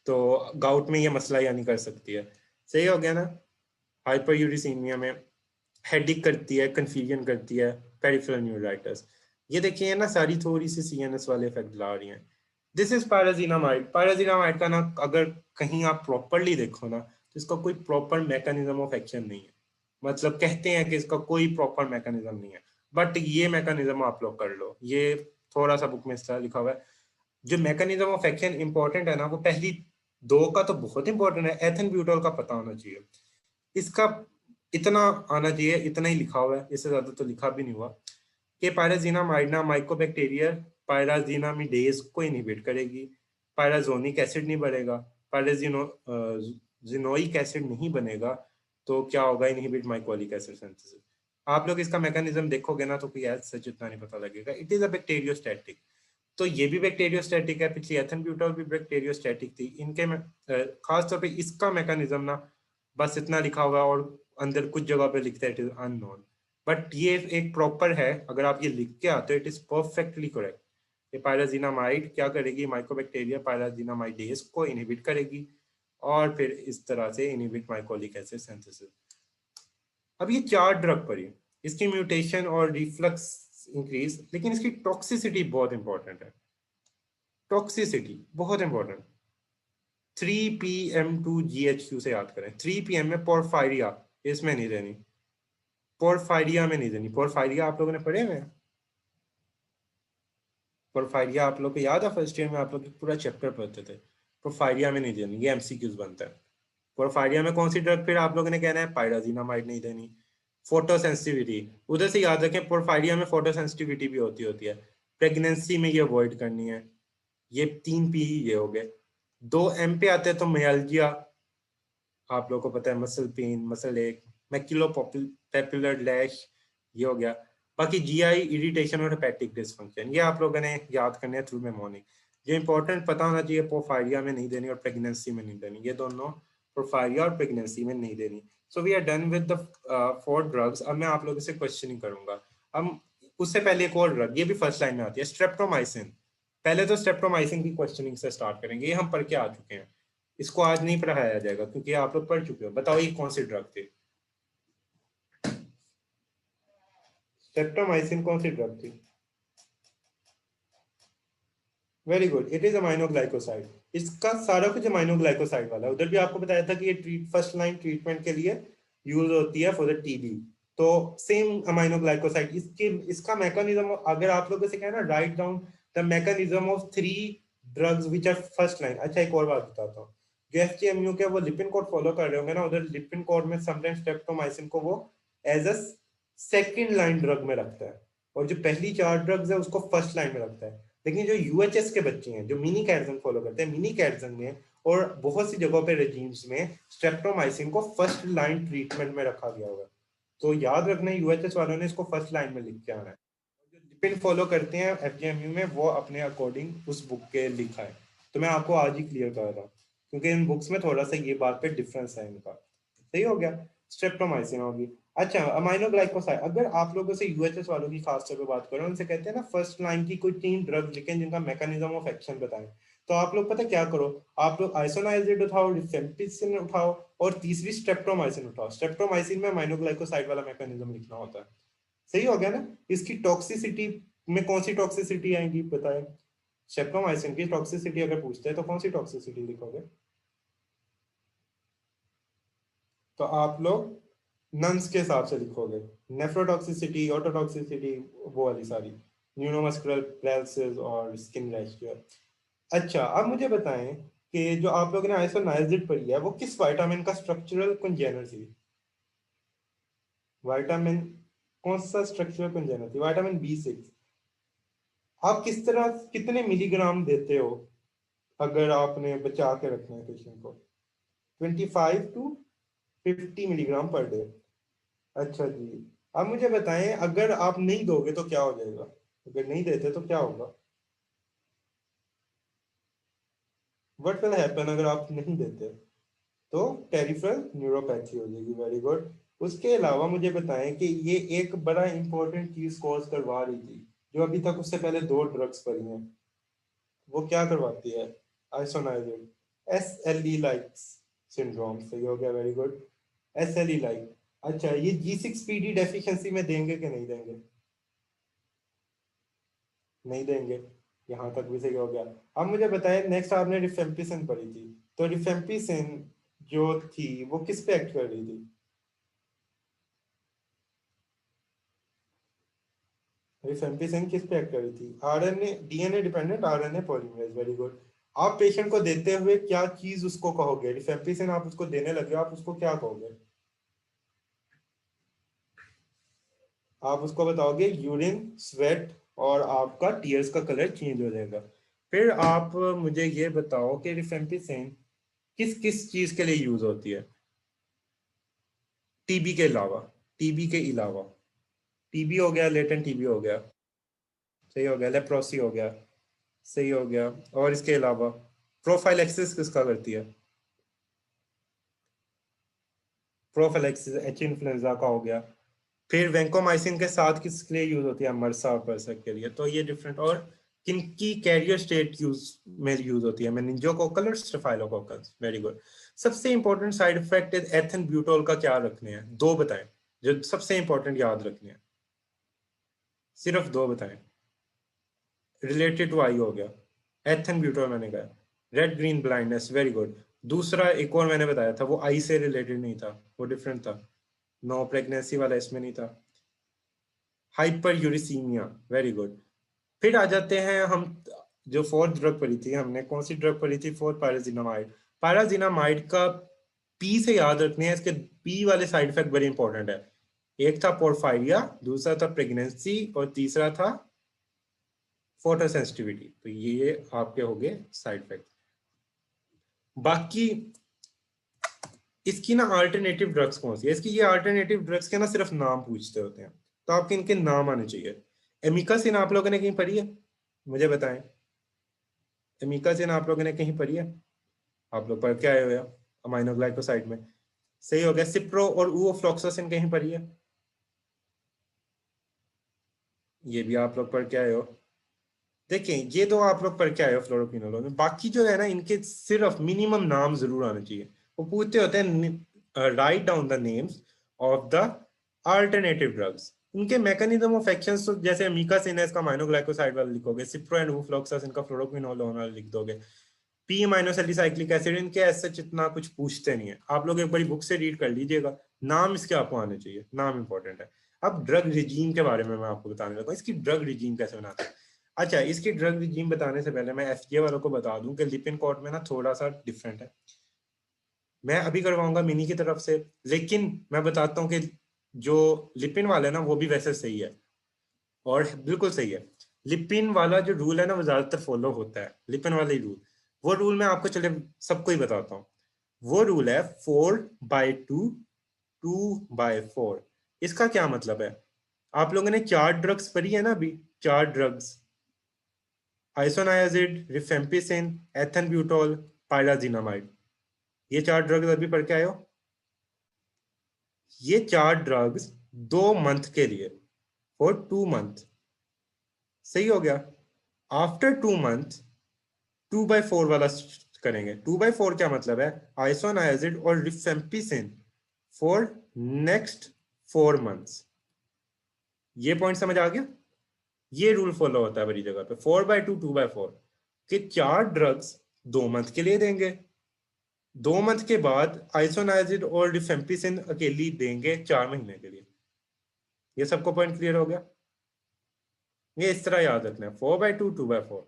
तो गाउट में ये मसला यानी कर सकती है। सही हो गया ना? हाइपर यूरिसीमिया में हेडिक करती है, कंफ्यूजन करती है, पेरिफेरल न्यूराइटिस। ये देखिए ना, सारी थोड़ी सी सीएनएस वाले इफेक्ट ला रही हैं। This is पायराजीनामाइड। पायराजीनामाइड का ना अगर कहीं आप प्रॉपरली देखो ना तो इसका कोई प्रॉपर मैकेनिज्म ऑफ एक्शन नहीं है, मतलब कहते हैं कि इसका कोई प्रॉपर मैकेनिज्म नहीं है, बट ये मैकेनिज्म आप लोग कर लो, ये थोड़ा सा बुक में इस तरह लिखा हुआ है। जो मैकेनिज्म ऑफ एक्शन इंपॉर्टेंट है ना, वो पहली दो का तो बहुत इंपॉर्टेंट है, एथन ब्यूटॉल का पता होना चाहिए, इसका इतना आना चाहिए, इतना ही लिखा हुआ है, इससे ज्यादा तो लिखा भी नहीं हुआ कि पायराजीनामाइड माइकोबैक्टीरियल पायराजीनामिडेज को इनहिबिट करेगी, पायराजोनिक एसिड नहीं बढ़ेगा, पायराजिनोइक एसिड नहीं बनेगा तो क्या होगा, इनहिबिट माइकोलिक एसिड सिंथेसिस। आप लोग इसका मैकेनिज्म देखोगे ना तो कोई ऐसा सच इतना नहीं पता लगेगा। इट इज अ बैक्टीरियोस्टैटिक, तो ये भी बैक्टीरियोस्टैटिक है, पिछली एथन ब्यूटॉल भी बैक्टीरियोस्टैटिक थी। इनके में खास तौर पे इसका मैकेनिज्म ना बस इतना लिखा हुआ और अंदर कुछ जगह पे लिखता है इट इज अननोन, बट ये एक प्रॉपर है। अगर आप ये लिख के आते हो इट इज परफेक्टली करेक्ट। ये पायराजिनामाइड क्या करेगी, माइकोबैक्टीरिया पायराजिनामाइडेज को इनहिबिट करेगी और फिर इस तरह से इनहिबिट माइकोलिक एसिड सिंथेसिस। अब ये 4 ड्रग पड़ी, इसकी म्यूटेशन और रिफ्लक्स इंक्रीज, लेकिन इसकी टॉक्सिसिटी बहुत इंपॉर्टेंट है। टॉक्सिसिटी बहुत इंपॉर्टेंट। 3PM2GHQ से याद करें। 3PM में पोरफायरिया, इसमें नहीं देनी, पोरफायरिया में नहीं देनी। पोरफायरिया आप लोगों ने पढ़े हुए हैं? पोरफायरिया आप लोग को याद है, फर्स्ट ईयर में आप लोग पूरा चैप्टर पढ़ते थे। पोरफायरिया में नहीं देनी, ये एमसीक्यूज बनता है। पोरफायरिया में कौन सी ड्रग फिर आप लोगों ने कहना है, पायराजिनामाइड नहीं देनी। फोटो सेंसिटिविटी, उधर से याद रखें पोरफायरिया में फोटो सेंसिटिविटी भी होती है। प्रेगनेंसी में ये अवॉइड करनी है। ये 3P ही ये हो गए। 2M पे आते हैं तो मायल्जिया, आप लोगों को पता है, मसल पेन, मसल एक, मैक्युलोपैपुलर लैश, ये हो गया। बाकी जीआई इरिटेशन और हेपेटिक डिसफंक्शन, ये आप लोगों ने याद करने हैं थ्रू मेमोनिक। ये इंपॉर्टेंट पता होना चाहिए, पोरफायरिया में नहीं देनी और प्रेगनेंसी में नहीं देनी, ये दोनों पोरफायरिया और प्रेगनेंसी में नहीं देनी। So we are done with the 4 drugs. अब मैं आप लोगों से क्वेश्चनिंग करूंगा। अब उससे पहले एक और ड्रग, ये भी फर्स्ट लाइन में आती है, स्ट्रेप्टोमाइसिन। पहले तो स्ट्रेप्टोमाइसिन की क्वेश्चनिंग से स्टार्ट करेंगे, ये हम पढ़ के आ चुके हैं, इसको आज नहीं पढ़ाया जाएगा क्योंकि आप लोग पढ़ चुके हो। बताओ ये कौन सी ड्रग थी? स्ट्रेप्टोमाइसिन कौन सी ड्रग थी? Very good, it is aminoglycoside. इसका सारा कुछ अमाइनोग्लाइकोसाइड वाला है। उधर भी आपको बताया था कि ये फर्स्ट लाइन ट्रीटमेंट के लिए यूज होती है फॉर द टीबी। तो सेम अमाइनोग्लाइकोसाइड, इसके इसका मैकेनिज्म अगर आप लोगों से कहना write down the mechanism of 3 drugs which are first line. अच्छा एक और बात बताता हूँ, जो एफजीएमयू के वो लिपिन कोड फॉलो कर रहे होंगे ना, उधर लिपिन कोड में समटाइम्स स्ट्रेप्टोमाइसिन को वो as a second line drug में रखता है और जो पहली 4 ड्रग्स है उसको फर्स्ट लाइन में रखता है। लेकिन जो यूएचएस के बच्चे हैं जो मिनी कैडजन फॉलो करते हैं, मिनी कैडजन में और बहुत सी जगहों पे रेजीम्स में स्ट्रेप्टोमाइसिन को फर्स्ट लाइन ट्रीटमेंट में रखा गया होगा। तो याद रखना यूएचएस वालों ने इसको फर्स्ट लाइन में लिख के आना है। जो लिपिन फॉलो करते हैं एफजीएमयू में वो अपने अकॉर्डिंग उस बुक के लिखा है। तो मैं आपको आज ही क्लियर कर रहा हूँ क्योंकि इन बुक्स में थोड़ा सा ये बात पे डिफरेंस है इनका। सही हो गया, स्ट्रेप्टोमाइसिन होगी। अच्छा अमाइनोग्लाइकोसाइड, अगर आप लोगों से यूएचएस वालों की खास तौर पे बात करें, उनसे कहते हैं ना फर्स्ट लाइन की कोई 3 ड्रग लिखें जिनका मैकेनिज्म ऑफ एक्शन बताएं, तो आप लोग पता क्या करो, आप लोग आइसोनाइजिड उठाओ, रिफेम्पिसिन उठाओ और तीसरी स्ट्रेप्टोमाइसिन उठाओ। स्ट्रेप्टोमाइसिन में अमाइनोग्लाइकोसाइड वाला मैकेनिज्म लिखना होता है। सही हो गया ना। इसकी टॉक्सिसिटी में कौन सी टॉक्सिसिटी आएगी बताए? स्ट्रेप्टोमाइसिन की टॉक्सिसिटी अगर पूछते हैं तो कौन सी टॉक्सिसिटी लिखोगे? तो आप लोग नंस के हिसाब से लिखोगे, नेफ्रोटॉक्सिसिटी, ऑटोटॉक्सिसिटी, वो वाली सारी, न्यूरोमस्कुलर पैरालिसिस और स्किन रैश। अच्छा अब मुझे बताएं कि जो आप लोगों ने आइसोनाइजिड पढ़ी है वो किस विटामिन का स्ट्रक्चरल कंजेनर थी? विटामिन कौन सा स्ट्रक्चरल कंजेनर थी? Vitamin B6। आप किस तरह कितने मिलीग्राम देते हो अगर आपने बचा के रखना है पेशेंट को? 25 to 50 मिलीग्राम पर डे। अच्छा जी, अब मुझे बताएं अगर आप नहीं दोगे तो क्या हो जाएगा? अगर नहीं देते तो क्या होगा? व्हाट विल हैपन अगर आप नहीं देते? तो पेरिफेरल न्यूरोपैथी हो जाएगी। Very good. उसके अलावा मुझे बताएं कि ये एक बड़ा इंपॉर्टेंट चीज कॉज करवा रही थी जो अभी तक उससे पहले 2 ड्रग्स पड़ी हैं, वो क्या करवाती है? आइसोनाइजिड, SLE लाइक सिंड्रोम। सही हो गया, वेरी गुड, SLE लाइक। अच्छा ये G6PD डेफिशिएंसी में देंगे कि नहीं देंगे? नहीं देंगे, यहाँ तक भी सही हो गया। अब मुझे बताएं नेक्स्ट आपने रिफेम्पिसिन पढ़ी थी, तो रिफेम्पिसिन जो थी वो किस पे एक्ट कर रही थी? रिफेम्पिसिन किस पे एक्ट कर रही थी? RNA, DNA dependent RNA polymerase. Very good. आप पेशेंट को देते हुए क्या चीज उसको कहोगे? रिफेम्पिसिन आप उसको देने लगे आप उसको क्या कहोगे? आप उसको बताओगे यूरिन, स्वेट और आपका टीयर्स का कलर चेंज हो जाएगा। फिर आप मुझे ये बताओ कि रिफेम्पिसिन किस किस चीज के लिए यूज होती है? टीबी के अलावा, टीबी के अलावा, टीबी हो गया, लेटेंट टीबी हो गया, सही हो गया, लेप्रोसी हो गया, सही हो गया, और इसके अलावा प्रोफाइलैक्सिस किसका करती है? प्रोफाइलैक्सिस एच इन्फ्लुएंजा का हो गया। फिर वेंकोमाइसिन के साथ किसके लिए यूज होती है? मरसा और परसा के लिए। तो ये डिफरेंट। और किनकी कैरियर स्टेट यूज में यूज होती है? मेनिंजोकोकल और स्टेफाइलोकोकल। Very good. सबसे इंपॉर्टेंट साइड इफेक्ट एथेन ब्यूटोल का क्या रखने हैं? दो बताएं जो सबसे इंपॉर्टेंट याद रखने हैं, सिर्फ दो बताएं। रिलेटेड टू आई हो गया, एथेन ब्यूटोल मैंने कहा। Red green blindness, very good. दूसरा एक और मैंने बताया था, वो आई से रिलेटेड नहीं था, वो डिफरेंट था। नो प्रेगनेंसी वाला इसमें नहीं था। Hyper uricaemia, very good. फिर आ जाते हैं हम, जो फोर्थ ड्रग पढ़ी थी हमने, कौन सी ड्रग पढ़ी थी? Fourth, pyrazinamide. पायराजिनामाइड का पी से याद रखने हैं, इसके पी वाले साइड इफेक्ट बड़े इंपॉर्टेंट है। एक था पोर्फायरिया, दूसरा था प्रेगनेंसी, और तीसरा था फोटोसेंसिटिविटी। तो ये आपके हो गए साइड इफेक्ट। बाकी इसकी ना अल्टरनेटिव ड्रग्स कौन सी है? इसकी ये अल्टरनेटिव ड्रग्स के ना सिर्फ नाम पूछते होते हैं, तो आपके इनके नाम आने चाहिए। एमिकासिन आप लोगों ने कहीं पढ़ी है? मुझे बताएं, एमिकासिन आप लोगों ने कहीं पढ़ी है? आप लोग पढ़ के आए हुए हो अमाइनो ग्लाइकोसाइड में, सही हो गया। सिप्रो और ऊओफ्लॉक्सासिन कहीं पढ़ी है? ये भी आप लोग पढ़ के आए हो। देखें, ये दो आप लोग पढ़ के आए हो फ्लोरोक्विनोलोल में। बाकी जो है ना, इनके सिर्फ मिनिमम नाम जरूर आने चाहिए। वो पूछते होते हैं right down the names of the alternative drugs. इनके मैकेनिज्म ऑफ एक्शन, तो जैसे अमीकासिन है, इसका अमाइनोग्लाइकोसाइड वाला लिखोगे। सिप्रो एंड ऊफ्लॉक्सासिन का फ्लोरोक्विनोलोल वाला लिख दोगे। पी माइनोसैलिसाइक्लिक एसिड, इनके ऐसे इतना कुछ पूछते नहीं है। आप लोग एक बड़ी बुक से रीड कर लीजिएगा, नाम इसके आपको आने चाहिए, नाम इंपॉर्टेंट है। अब ड्रग रिजीम के बारे में मैं आपको बताने लगा, इसकी ड्रग रिजीम कैसे बनाते हैं। अच्छा, इसकी ड्रग रिजीम बताने से पहले मैं एफडीए वालों को बता दूं कि लिपिन कोड में ना थोड़ा सा डिफरेंट है। मैं अभी करवाऊंगा मिनी की तरफ से, लेकिन मैं बताता हूँ कि जो लिपिन वाला है ना, वो भी वैसे सही है, और बिल्कुल सही है। लिपिन वाला जो रूल है ना, वो ज्यादातर फॉलो होता है, लिपिन वाला ही रूल। वो रूल मैं आपको चले सबको ही बताता हूँ। वो रूल है 4/2, 2/4। इसका क्या मतलब है? आप लोगों ने चार ड्रग्स पढ़ी है ना अभी, चार drugs, isoniazid, rifampicin, ethambutol, pyrazinamide. ये चार ड्रग्स अभी पढ़ के आए हो। ये चार ड्रग्स 2 मंथ के लिए, फॉर 2 मंथ, सही हो गया। आफ्टर 2 मंथ 2/4 वाला करेंगे। 2/4 क्या मतलब है? आइसोनायाजिड और रिफेम्पिसिन फॉर नेक्स्ट 4 मंथ्स। ये पॉइंट समझ आ गया? ये रूल फॉलो होता है बड़ी जगह पे, 4/2, 2/4, कि चार ड्रग्स 2 मंथ के लिए देंगे। 2 मंथ के बाद आइसोनाइजिड और रिफेम्पिसिन अकेली देंगे 4 महीने के लिए। ये सबको पॉइंट क्लियर हो गया? ये इस तरह याद रखना है, 4/2, 2/4।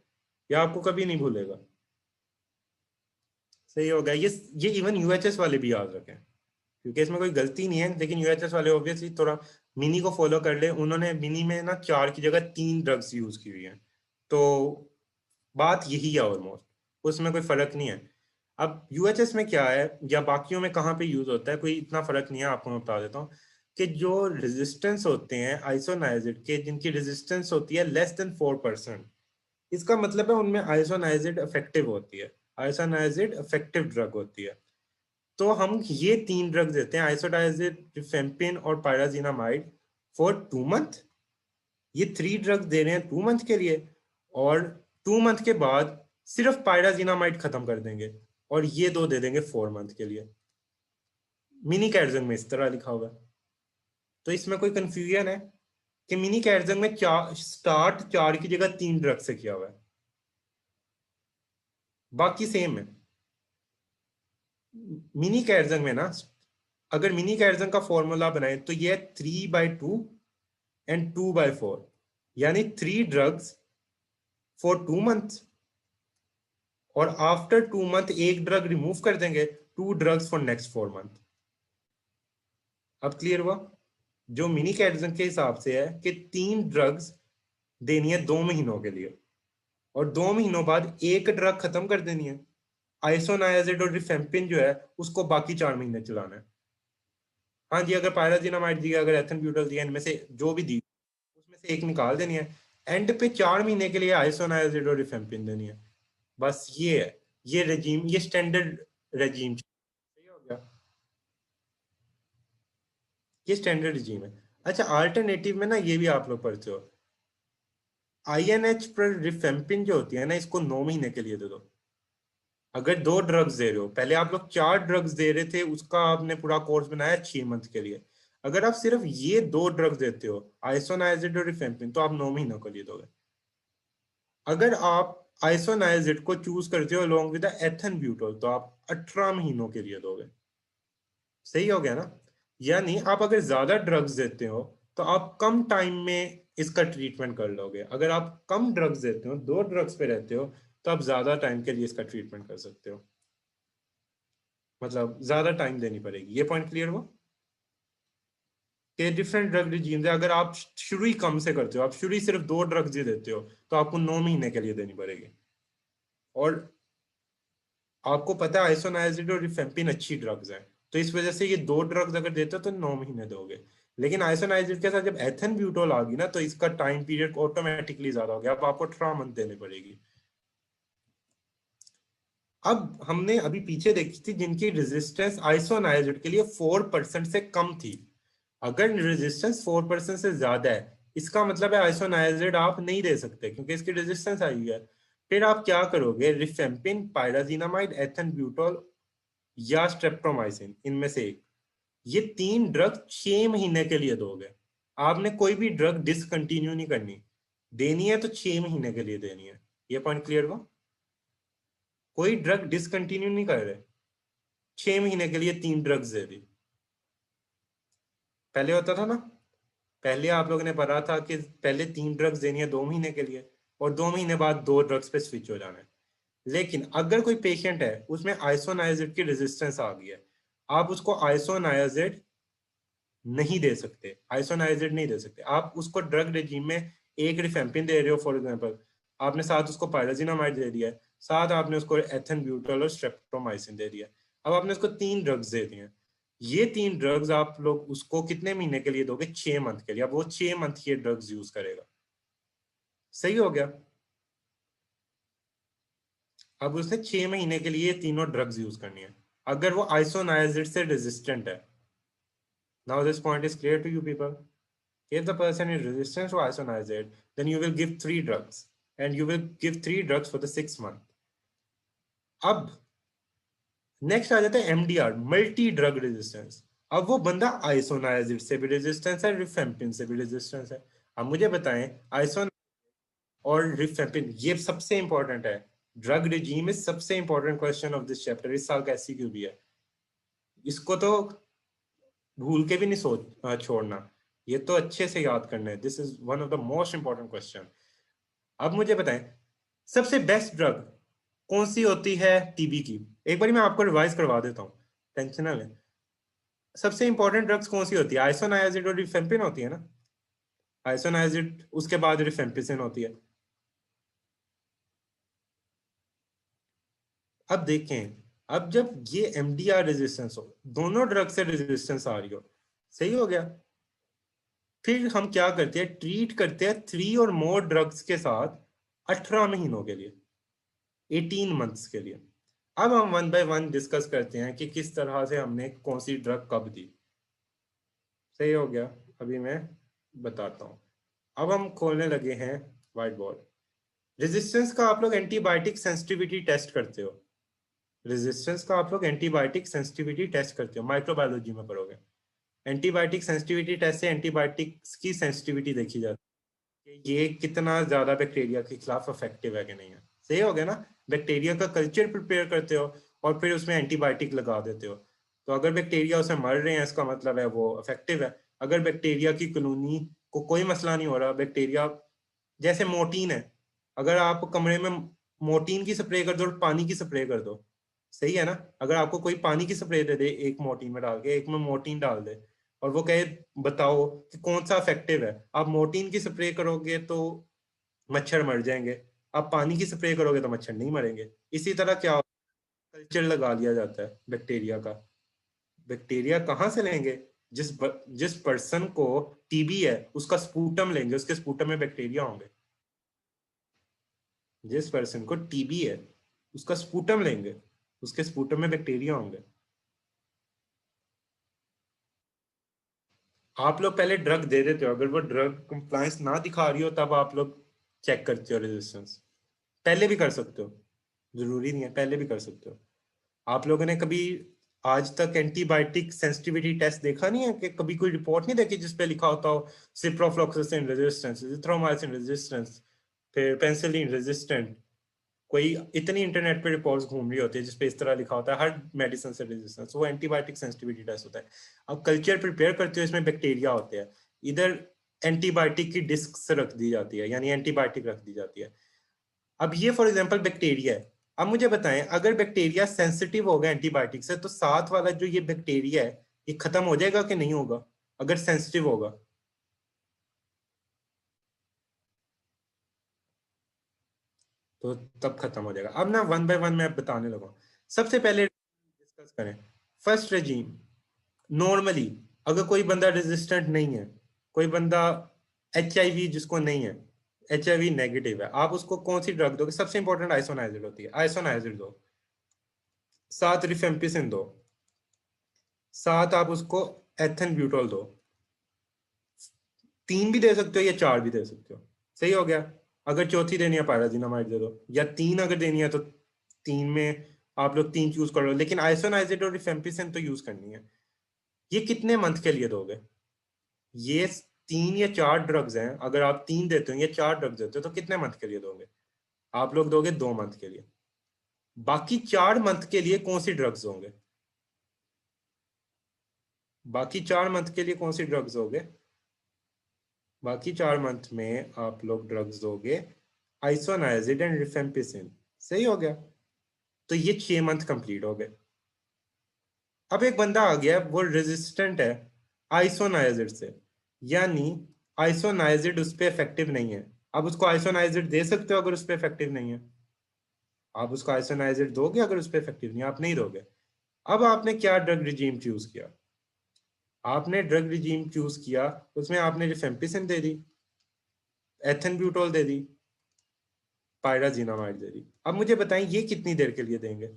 ये आपको कभी नहीं भूलेगा, सही हो गया। ये इवन यूएचएस वाले भी याद रखें, क्योंकि इसमें कोई गलती नहीं है, लेकिन यूएचएस वाले ऑब्वियसली थोड़ा मिनी को फॉलो कर ले। उन्होंने मिनी में ना 4 की जगह 3 ड्रग्स यूज की हुई है, तो बात यही है ऑलमोस्ट, उसमें कोई फर्क नहीं है। अब यूएचएस में क्या है या बाकियों में कहाँ पे यूज होता है, कोई इतना फर्क नहीं है, आपको मैं बता देता हूँ कि जो रेजिस्टेंस होते हैं आइसोनाइजिड के, जिनकी रेजिस्टेंस होती है लेस देन 4%, इसका मतलब है उनमें आइसोनाइजिड इफेक्टिव होती है, आइसोनाइजिड इफेक्टिव ड्रग होती है। तो हम ये 3 ड्रग देते हैं, आइसोडाइजिड, रिफेम्पिन और पायराजिनामाइड, फॉर 2 मंथ। ये 3 ड्रग दे रहे हैं 2 मंथ के लिए, और 2 मंथ के बाद सिर्फ पायराजिनामाइड खत्म कर देंगे, और ये दो दे देंगे 4 मंथ के लिए। मिनी कैटजंग में इस तरह लिखा होगा। तो इसमें कोई कंफ्यूजन है कि मिनी कैटजंग में स्टार्ट 4 की जगह 3 ड्रग से किया हुआ है, बाकी सेम है। मिनी कैटजंग में ना, अगर मिनी कैटजंग का फॉर्मूला बनाए तो ये 3/2 एंड 2/4, यानी 3 ड्रग्स फॉर 2 मंथ, और आफ्टर 2 मंथ एक ड्रग रिमूव कर देंगे, 2 ड्रग्स फॉर नेक्स्ट 4 मंथ। अब क्लियर हुआ? जो मिनी कैटजन के हिसाब से है कि 3 ड्रग्स देनी है 2 महीनों के लिए, और 2 महीनों बाद एक ड्रग खत्म कर देनी है। आइसोनायाजिड और रिफेम्पिन जो है उसको बाकी 4 महीने चलाना है। हाँ जी, अगर पायराजिनामाइड दिया, अगर एथन ब्यूटल दिया, इनमें से जो भी दी उसमें से एक निकाल देनी है। एंड पे 4 महीने के लिए आइसोनायाजिड और रिफेम्पिन देनी है। बस ये है, ये रेजीम, ये स्टैंडर्ड रेजीम। सही हो गया, ये स्टैंडर्ड रेजीम है। अच्छा, अल्टरनेटिव में ना ये भी आप लोग पढ़ते हो, आईएनएच पर रिफेम्पिन जो होती है ना, इसको 9 महीने के लिए दे दो। अगर 2 ड्रग्स दे रहे हो, पहले आप लोग 4 ड्रग्स दे रहे थे, उसका आपने पूरा कोर्स बनाया 6 मंथ के लिए। अगर आप सिर्फ ये 2 ड्रग्स देते हो, आइसोनाइजिड और रिफेम्पिन, तो आप 9 महीनों के लिए दोगे। अगर आप आइसोनाइजिड को चूज करते हो अलोंग विद एथन ब्यूटोल, तो आप 18 महीनों के लिए दोगे। सही हो गया ना? यानी आप अगर ज्यादा ड्रग्स देते हो तो आप कम टाइम में इसका ट्रीटमेंट कर लोगे। अगर आप कम ड्रग्स देते हो, 2 ड्रग्स पे रहते हो, तो आप ज्यादा टाइम के लिए इसका ट्रीटमेंट कर सकते हो। मतलब ज्यादा टाइम देनी पड़ेगी। ये पॉइंट क्लियर हुआ कि डिफरेंट ड्रग रिजीम्स है। अगर आप शुरू ही कम से करते हो, आप शुरू ही सिर्फ 2 ड्रग्स ही देते हो, तो आपको 9 महीने के लिए देनी पड़ेगी। और आपको पता है आइसोनाइजिड और रिफेम्पिन अच्छी ड्रग्स हैं, तो इस वजह से ये 2 ड्रग्स अगर देते हो तो 9 महीने दोगे। लेकिन आइसोनाइजिड के साथ जब एथन ब्यूटोल आ गई ना, तो इसका टाइम पीरियड ऑटोमेटिकली ज्यादा हो गया। अब आपको 18 मंथ देने पड़ेगी। अब हमने अभी पीछे देखी थी जिनकी रेजिस्टेंस आइसोनाइजिड के लिए 4% से कम थी। अगर रेजिस्टेंस 4% से ज्यादा है, इसका मतलब है आइसोनाइजिड आप नहीं दे सकते क्योंकि इसकी रेजिस्टेंस आई हुई है। फिर आप क्या करोगे? रिफेम्पिन, पायराजिनामाइड, एथन ब्यूटोल या स्ट्रेप्टोमाइसिन, इनमें से एक। ये 3 ड्रग 6 महीने के लिए दोगे। आपने कोई भी ड्रग डिसकंटिन्यू नहीं करनी, देनी है तो 6 महीने के लिए देनी है। ये पॉइंट क्लियर हुआ? कोई ड्रग डिसकंटिन्यू नहीं कर रहे, 6 महीने के लिए 3 ड्रग्स दे दी। पहले होता था ना, पहले आप लोगों ने पढ़ा था कि पहले 3 ड्रग्स देनी है 2 महीने के लिए, और 2 महीने बाद 2 ड्रग्स पे स्विच हो जाना है। लेकिन अगर कोई पेशेंट है उसमें आइसोनाइजिड की रेजिस्टेंस आ गई है, आप उसको आइसोनाइजिड नहीं दे सकते, आइसोनाइजिड नहीं दे सकते। आप उसको ड्रग रेजिम में एक रिफेम्पिन दे रहे हो फॉर एग्जांपल, आपने साथ उसको पायराजिनामाइड दे दिया है, साथ आपने उसको एथन ब्यूटल और स्ट्रेप्टोमाइसिन दे दिया। अब आपने उसको 3 ड्रग्स दे दिए। ये 3 ड्रग्स आप लोग उसको कितने महीने के लिए दोगे? 6 मंथ के लिए। अब वो 6 मंथ ये ड्रग्स यूज करेगा। सही हो गया? अब उसने 6 महीने के लिए तीनों ड्रग्स यूज करनी है, अगर वो आइसोनाइजिड से रेजिस्टेंट है। Now this point is clear to you people? If the person is resistant to isoniazid, then you will give 3 drugs, and you will give 3 drugs for the 6 month. अब next आ जाता है MDR, multi drug resistance. अब वो बंदा आइसोनायाजिड से भी resistance है, रिफेम्पिन से भी रेजिस्टेंस है। अब मुझे बताएं, आइसोन और रिफेम्पिन ये सबसे इंपॉर्टेंट है। ड्रग रिजीम इज सबसे important question of this chapter. इस साल का एससीक्यू भी है, इसको तो भूल के भी नहीं सोच छोड़ना। ये तो अच्छे से याद करना है। This is one of the most important question. अब मुझे बताएं, सबसे बेस्ट ड्रग कौन सी होती है टीबी की? एक बार मैं आपको रिवाइज करवा देता हूँ, टेंशन ना लें। सबसे इंपॉर्टेंट ड्रग्स कौन सी होती है? आइसोनायाजिड और रिफेम्पिन होती है ना। आइसोनायाजिड उसके बाद रिफेम्पिसिन होती है। अब देखें, अब जब ये एमडीआर रेजिस्टेंस हो, दोनों ड्रग से रेजिस्टेंस आ रही हो, सही हो गया, फिर हम क्या करते हैं? ट्रीट करते हैं 3 और मोर ड्रग्स के साथ 18 महीनों के लिए, 18 मंथ्स के लिए। अब हम वन बाय वन डिस्कस करते हैं कि किस तरह से हमने कौन सी ड्रग कब दी। सही हो गया? अभी मैं बताता हूँ। अब हम खोलने लगे हैं व्हाइट बोर्ड। रेजिस्टेंस का आप लोग एंटीबायोटिक सेंसिटिविटी टेस्ट करते हो। रेजिस्टेंस का आप लोग एंटीबायोटिक सेंसिटिविटी टेस्ट करते हो, माइक्रोबायोलॉजी में पढ़ोगे। एंटीबायोटिक सेंसिटिविटी टेस्ट से एंटीबायोटिक्स की सेंसिटिविटी देखी जाती है कि ये कितना ज्यादा बैक्टीरिया के खिलाफ इफेक्टिव है कि नहीं है। सही हो गया ना? बैक्टीरिया का कल्चर प्रिपेयर करते हो और फिर उसमें एंटीबायोटिक लगा देते हो, तो अगर बैक्टीरिया उसे मर रहे हैं, इसका मतलब है वो इफेक्टिव है। अगर बैक्टीरिया की कॉलोनी को कोई मसला नहीं हो रहा, बैक्टीरिया जैसे मोर्टीन है, अगर आप कमरे में मोर्टीन की स्प्रे कर दो और पानी की स्प्रे कर दो, सही है ना? अगर आपको कोई पानी की स्प्रे दे दे एक मोर्टीन में डाल के, एक में मोर्टीन डाल दे, और वो कहे बताओ कि कौन सा इफेक्टिव है, आप मोर्टीन की स्प्रे करोगे तो मच्छर मर जाएंगे, आप पानी की स्प्रे करोगे तो मच्छर नहीं मरेंगे। इसी तरह क्या कल्चर लगा लिया जाता है बैक्टीरिया का। बैक्टीरिया कहाँ से लेंगे? जिस पर्सन को टीबी है उसका स्पूटम लेंगे, उसके स्पूटम में बैक्टीरिया होंगे। जिस पर्सन को टीबी है उसका स्पूटम लेंगे, उसके स्पूटम में बैक्टीरिया होंगे। आप लोग पहले ड्रग दे देते हो, अगर वो ड्रग कंप्लायंस ना दिखा रही हो तब आप लोग चेक करते हो रेजिस्टेंस। पहले भी कर सकते हो, जरूरी नहीं है, पहले भी कर सकते हो। आप लोगों ने कभी आज तक एंटीबायोटिक सेंसिटिविटी टेस्ट देखा नहीं है? कि कभी कोई रिपोर्ट नहीं देखी जिसपे लिखा होता हो सिप्रोफ्लॉक्सासिन रेजिस्टेंस, एजिथ्रोमाइसिन रेजिस्टेंस, फिर पेनिसिलिन रेजिस्टेंट? कोई इतनी इंटरनेट पे रिपोर्ट्स घूम रही होती है जिसपे इस तरह लिखा होता है हर मेडिसिन से रेजिस्टेंस, वो एंटीबायोटिक सेंसिटिविटी टेस्ट होता है। अब कल्चर प्रिपेयर करते हो, इसमें बैक्टीरिया होते हैं, इधर एंटीबायोटिक की डिस्क रख दी जाती है, यानी एंटीबायोटिक रख दी जाती है। अब ये फॉर एग्जांपल बैक्टीरिया है। अब मुझे बताएं, अगर बैक्टीरिया सेंसिटिव होगा एंटीबायोटिक से, तो साथ वाला जो ये बैक्टीरिया है ये खत्म हो जाएगा कि नहीं होगा अगर सेंसिटिव होगा? तो तब खत्म हो जाएगा। अब ना वन बाय वन मैं बताने लगा। सबसे पहले डिस्कस करें फर्स्ट रेजीम। नॉर्मली अगर कोई बंदा रेजिस्टेंट नहीं है, कोई बंदा HIV जिसको नहीं है, HIV नेगेटिव है, आप उसको कौन सी ड्रग दोगे? सबसे इंपॉर्टेंट आइसोनाइजिड होती है, आइसोनाइजिड दो। साथ रिफेम्पिसिन दो। साथ आप उसको एथन ब्यूटोल दो। 3 भी दे सकते हो या 4 भी दे सकते हो, सही हो गया। अगर चौथी देनी है पायराजीनामाइड दे दो, या 3 अगर देनी है तो 3 में आप लोग 3 चूज कर लो, लेकिन आइसोनाइजिड और रिफेम्पिसिन तो यूज करनी है। ये कितने मंथ के लिए दोगे? ये 3 या 4 ड्रग्स हैं, अगर आप 3 देते हो या 4 ड्रग्स देते हो तो कितने मंथ के लिए दोगे? आप लोग दोगे 2 मंथ के लिए। बाकी 4 मंथ के लिए कौन सी ड्रग्स दोगे? बाकी 4 मंथ के लिए कौन सी ड्रग्स दोगे? बाकी 4 मंथ में आप लोग ड्रग्स दोगे आइसोनाइजिड एंड रिफेम्पिसिन, सही हो गया। तो ये 6 मंथ कंप्लीट हो गए। अब एक बंदा आ गया, वो रेजिस्टेंट है आइसोनाइजिड से, यानी आइसोनाइजिड उस पर इफेक्टिव नहीं है। अब उसको आइसोनाइजिड दे सकते हो अगर उस पर इफेक्टिव नहीं है? आप उसको आइसोनाइजिड दोगे अगर उस पर इफेक्टिव नहीं है? आप नहीं दोगे। अब आपने क्या ड्रग रिजीम चूज किया? आपने ड्रग रिजीम चूज किया, उसमें आपने रिफेम्पिसिन दे दी, एथन ब्यूटोल दे दी, पायराजीनामाइड दे दी। अब मुझे बताएं ये कितनी देर के लिए देंगे?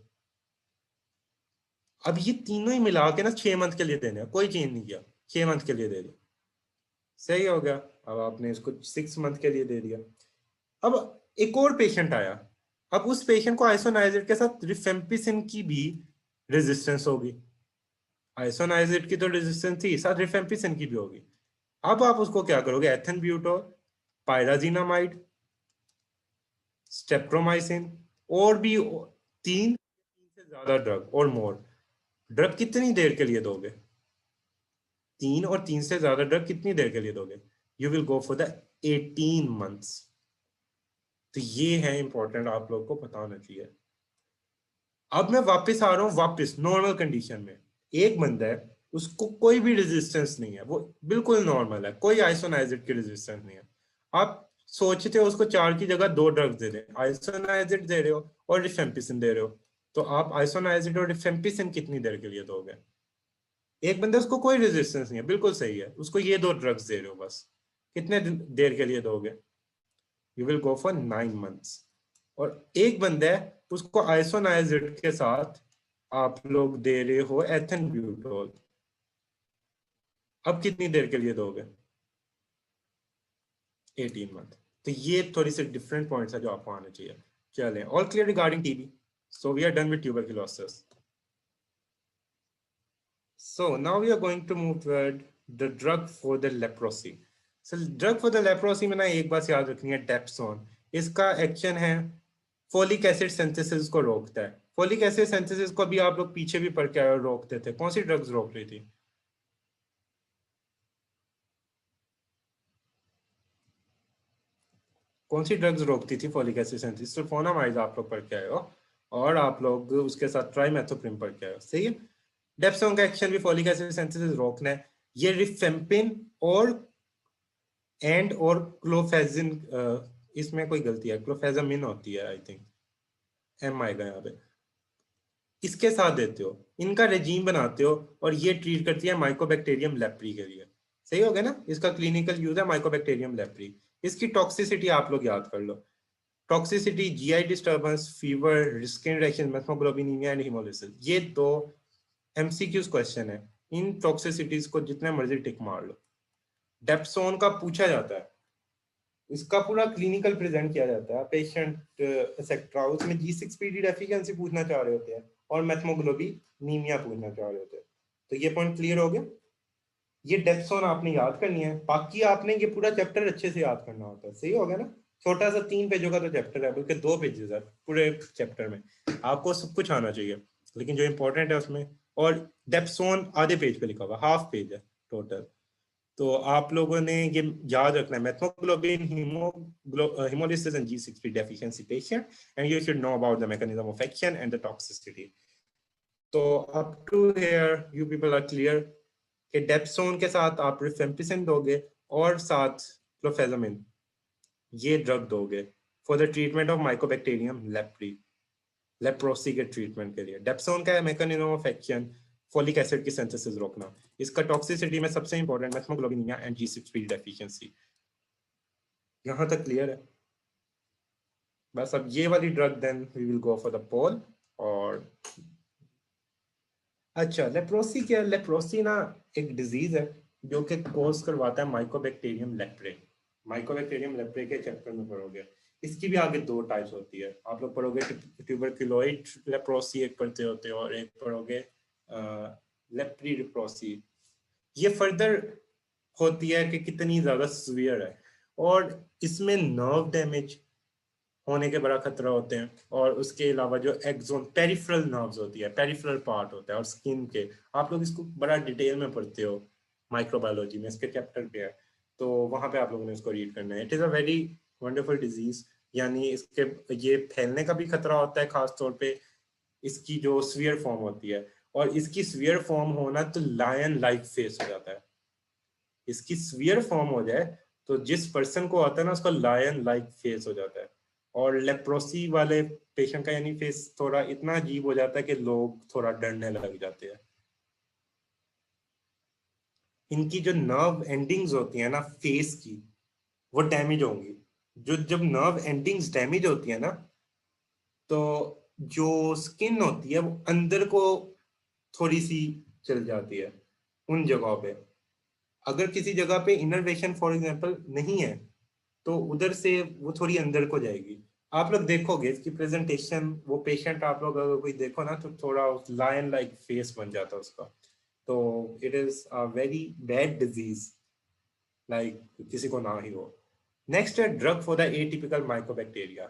अब ये तीनों ही मिला के ना 6 मंथ के लिए देने हैं, कोई चेंज नहीं किया, 6 मंथ के लिए दे दिया, सही हो गया। अब आपने इसको 6 मंथ के लिए दे दिया। अब एक और पेशेंट आया, अब उस पेशेंट को आइसोनाइजिड के साथ रिफेम्पिसिन की भी रेजिस्टेंस होगी। आइसोनाइजिड की तो रेजिस्टेंस थी, साथ रिफेम्पिसिन की भी होगी। अब आप उसको क्या करोगे? एथन ब्यूटोल, पायराजीनामाइड, स्टेप्टोमाइसिन, और भी 3 से ज्यादा ड्रग और मोर। ड्रग कितनी देर के लिए दोगे? 3 और 3 से ज्यादा ड्रग कितनी देर के लिए दोगे? You will go for the 18 months. तो ये है इंपॉर्टेंट, आप लोग को पता होना चाहिए। अब मैं वापस आ रहा हूँ, वापस नॉर्मल कंडीशन में। एक बंदा है, उसको कोई भी रेजिस्टेंस नहीं है, वो बिल्कुल नॉर्मल है, कोई आइसोनाइजिड की रेजिस्टेंस नहीं है। आप सोचते हो उसको 4 की जगह 2 ड्रग्स दे दें, आइसोनाइजिड दे रहे हो और रिफेम्पिसिन दे रहे हो, तो आप आइसोनाइजिड और रिफेम्पिसिन कितनी देर के लिए दोगे? एक बंदे उसको कोई रेजिस्टेंस नहीं है, बिल्कुल सही है, उसको ये 2 ड्रग्स दे रहे हो बस, कितने देर के लिए दोगे? You will go for 9 months. और एक बंदा है, उसको आइसोनाइजिड के साथ आप लोग दे रहे हो एथन ब्यूटोल, अब कितनी देर के लिए दोगे? 18 मंथ। तो ये थोड़ी सी डिफरेंट पॉइंट्स है जो आपको आने चाहिए। चलें, all clear regarding TB? So we are done with tuberculosis. So now we are going to move toward the drug for the leprosy. So drug for the leprosy में ना एक बात याद रखनी है, डेप्सोन। इसका एक्शन है फोलिक एसिड सिंथेसिस को रोकता है। फोलिक एसिड सिंथेसिस को भी आप लोग पीछे भी पढ़ के आए और रोकते थे। कौन सी ड्रग्स रोक रही थी? कौन सी ड्रग्स रोकती थी फोलिक एसिड सिंथेसिस? सल्फोनामाइड आप लोग पढ़ के आए हो, और आप लोग उसके साथ ट्राइमेथोप्रिम पढ़ के आए हो, सही है। डेप्सोन का एक्शन भी फोलिक एसिड सिंथेसिस रोकना है। ये रिफेम्पिन और क्लोफेजिन, इसमें कोई गलती है, क्लोफेजामिन होती है आई थिंक, एम आएगा यहाँ पे। इसके साथ देते हो, इनका रेजीम बनाते हो, और ये ट्रीट करती है माइकोबैक्टीरियम लेप्री के लिए। सही हो गया ना, इसका क्लिनिकल यूज है माइकोबैक्टीरियम लेप्री। इसकी टॉक्सिसिटी आप लोग याद कर लो, toxicity GI disturbance, fever, skin reaction, methaemoglobinaemia and haemolysis. ये दो एमसीक्यूज क्वेश्चन है, इन टॉक्सिसिटीज को जितने मर्जी टिक मार लो। डेप्सोन का पूछा जाता है, इसका पूरा क्लिनिकल प्रेजेंट किया जाता है, पेशेंट एक्सेट्रा, उसमें G6PD डेफिशिएंसी पूछना चाह रहे होते हैं और मेथमोग्लोबिनीमिया पूछना चाह रहे होते हैं। तो ये पॉइंट क्लियर हो गया। ये डेप्सोन आपने याद करनी है, बाकी आपने ये पूरा चैप्टर अच्छे से याद करना होता है। सही हो गया ना, छोटा सा 3 पेजों का तो चैप्टर है, बल्कि 2 पेजेस है पूरे चैप्टर में, आपको सब कुछ आना चाहिए, लेकिन जो इंपॉर्टेंट है उसमें। और डेप्सोन आधे पेज पे लिखा हुआ, हाफ पेज है टोटल। तो आप लोगों ने ये याद रखना है, methemoglobin, hemolysis and G6PD deficiency patient, and you should know about the mechanism of action and the toxicity. तो up to here you people are clear कि डेप्सोन के साथ आप रिफेम्पिसिन दोगे और साथ क्लोफेजामिन, ये ड्रग दोगे for the treatment of Mycobacterium leprosy के ट्रीटमेंट के लिए। डेप्सोन का mechanism of action folic acid की सिंथेसिस रोकना, इसका टॉक्सिसिटी में सबसे इंपॉर्टेंट मेथमोग्लोबिनिया एंड G6PD डेफिशिएंसी। यहां तक क्लियर है? बस अब ये वाली drug then we will go for the poll. और अच्छा, लेप्रोसी क्या? लेप्रोसी ना एक डिजीज है जो कि कोज करवाता है माइकोबैक्टीरियम लेप्रे। माइकोबैक्टीरियम लेप्रे के चैप्टर में पढ़ोगे। इसकी भी आगे 2 टाइप्स होती है, आप लोग पढ़ोगे ट्यूबरकुलोइड लेप्रोसी एक पढ़ते होते हो, और एक पढ़ोगे लेप्री लेप्रोसी। ये फर्दर होती है कि कितनी ज्यादा सीवियर है, और इसमें नर्व डैमेज होने के बड़ा खतरा होते हैं। और उसके अलावा जो एक्सोन पेरिफेरल नर्व्स होती है, पेरिफेरल पार्ट होता है, और स्किन के, आप लोग इसको बड़ा डिटेल में पढ़ते हो माइक्रोबायोलॉजी में, इसके चैप्टर पे है, तो वहां पे आप लोगों ने इसको रीड करना है। It is a very wonderful disease, यानी इसके ये फैलने का भी खतरा होता है, खास तौर पे इसकी जो सीवियर फॉर्म होती है। और इसकी सीवियर फॉर्म होना तो लायन लाइक फेस हो जाता है। इसकी सीवियर फॉर्म हो जाए तो जिस पर्सन को आता है ना, उसका लायन लाइक फेस हो जाता है। और लेप्रोसी वाले पेशेंट का यानी फेस थोड़ा इतना अजीब हो जाता है कि लोग थोड़ा डरने लग जाते हैं। इनकी जो नर्व एंडिंग्स होती है ना फेस की, वो डैमेज होंगी। जब नर्व एंडिंग्स डैमेज होती है ना, तो जो स्किन होती है वो अंदर को थोड़ी सी चल जाती है उन जगहों पे। अगर किसी जगह पे इनर्वेशन फॉर एग्जांपल नहीं है, तो उधर से वो थोड़ी अंदर को जाएगी। आप लोग देखोगे इसकी प्रेजेंटेशन, वो पेशेंट आप लोग अगर कोई देखो ना, तो थोड़ा लायन लाइक फेस बन जाता है उसका। तो it is a very bad disease, like किसी को ना ही हो। नेक्स्ट है drug for the atypical mycobacteria.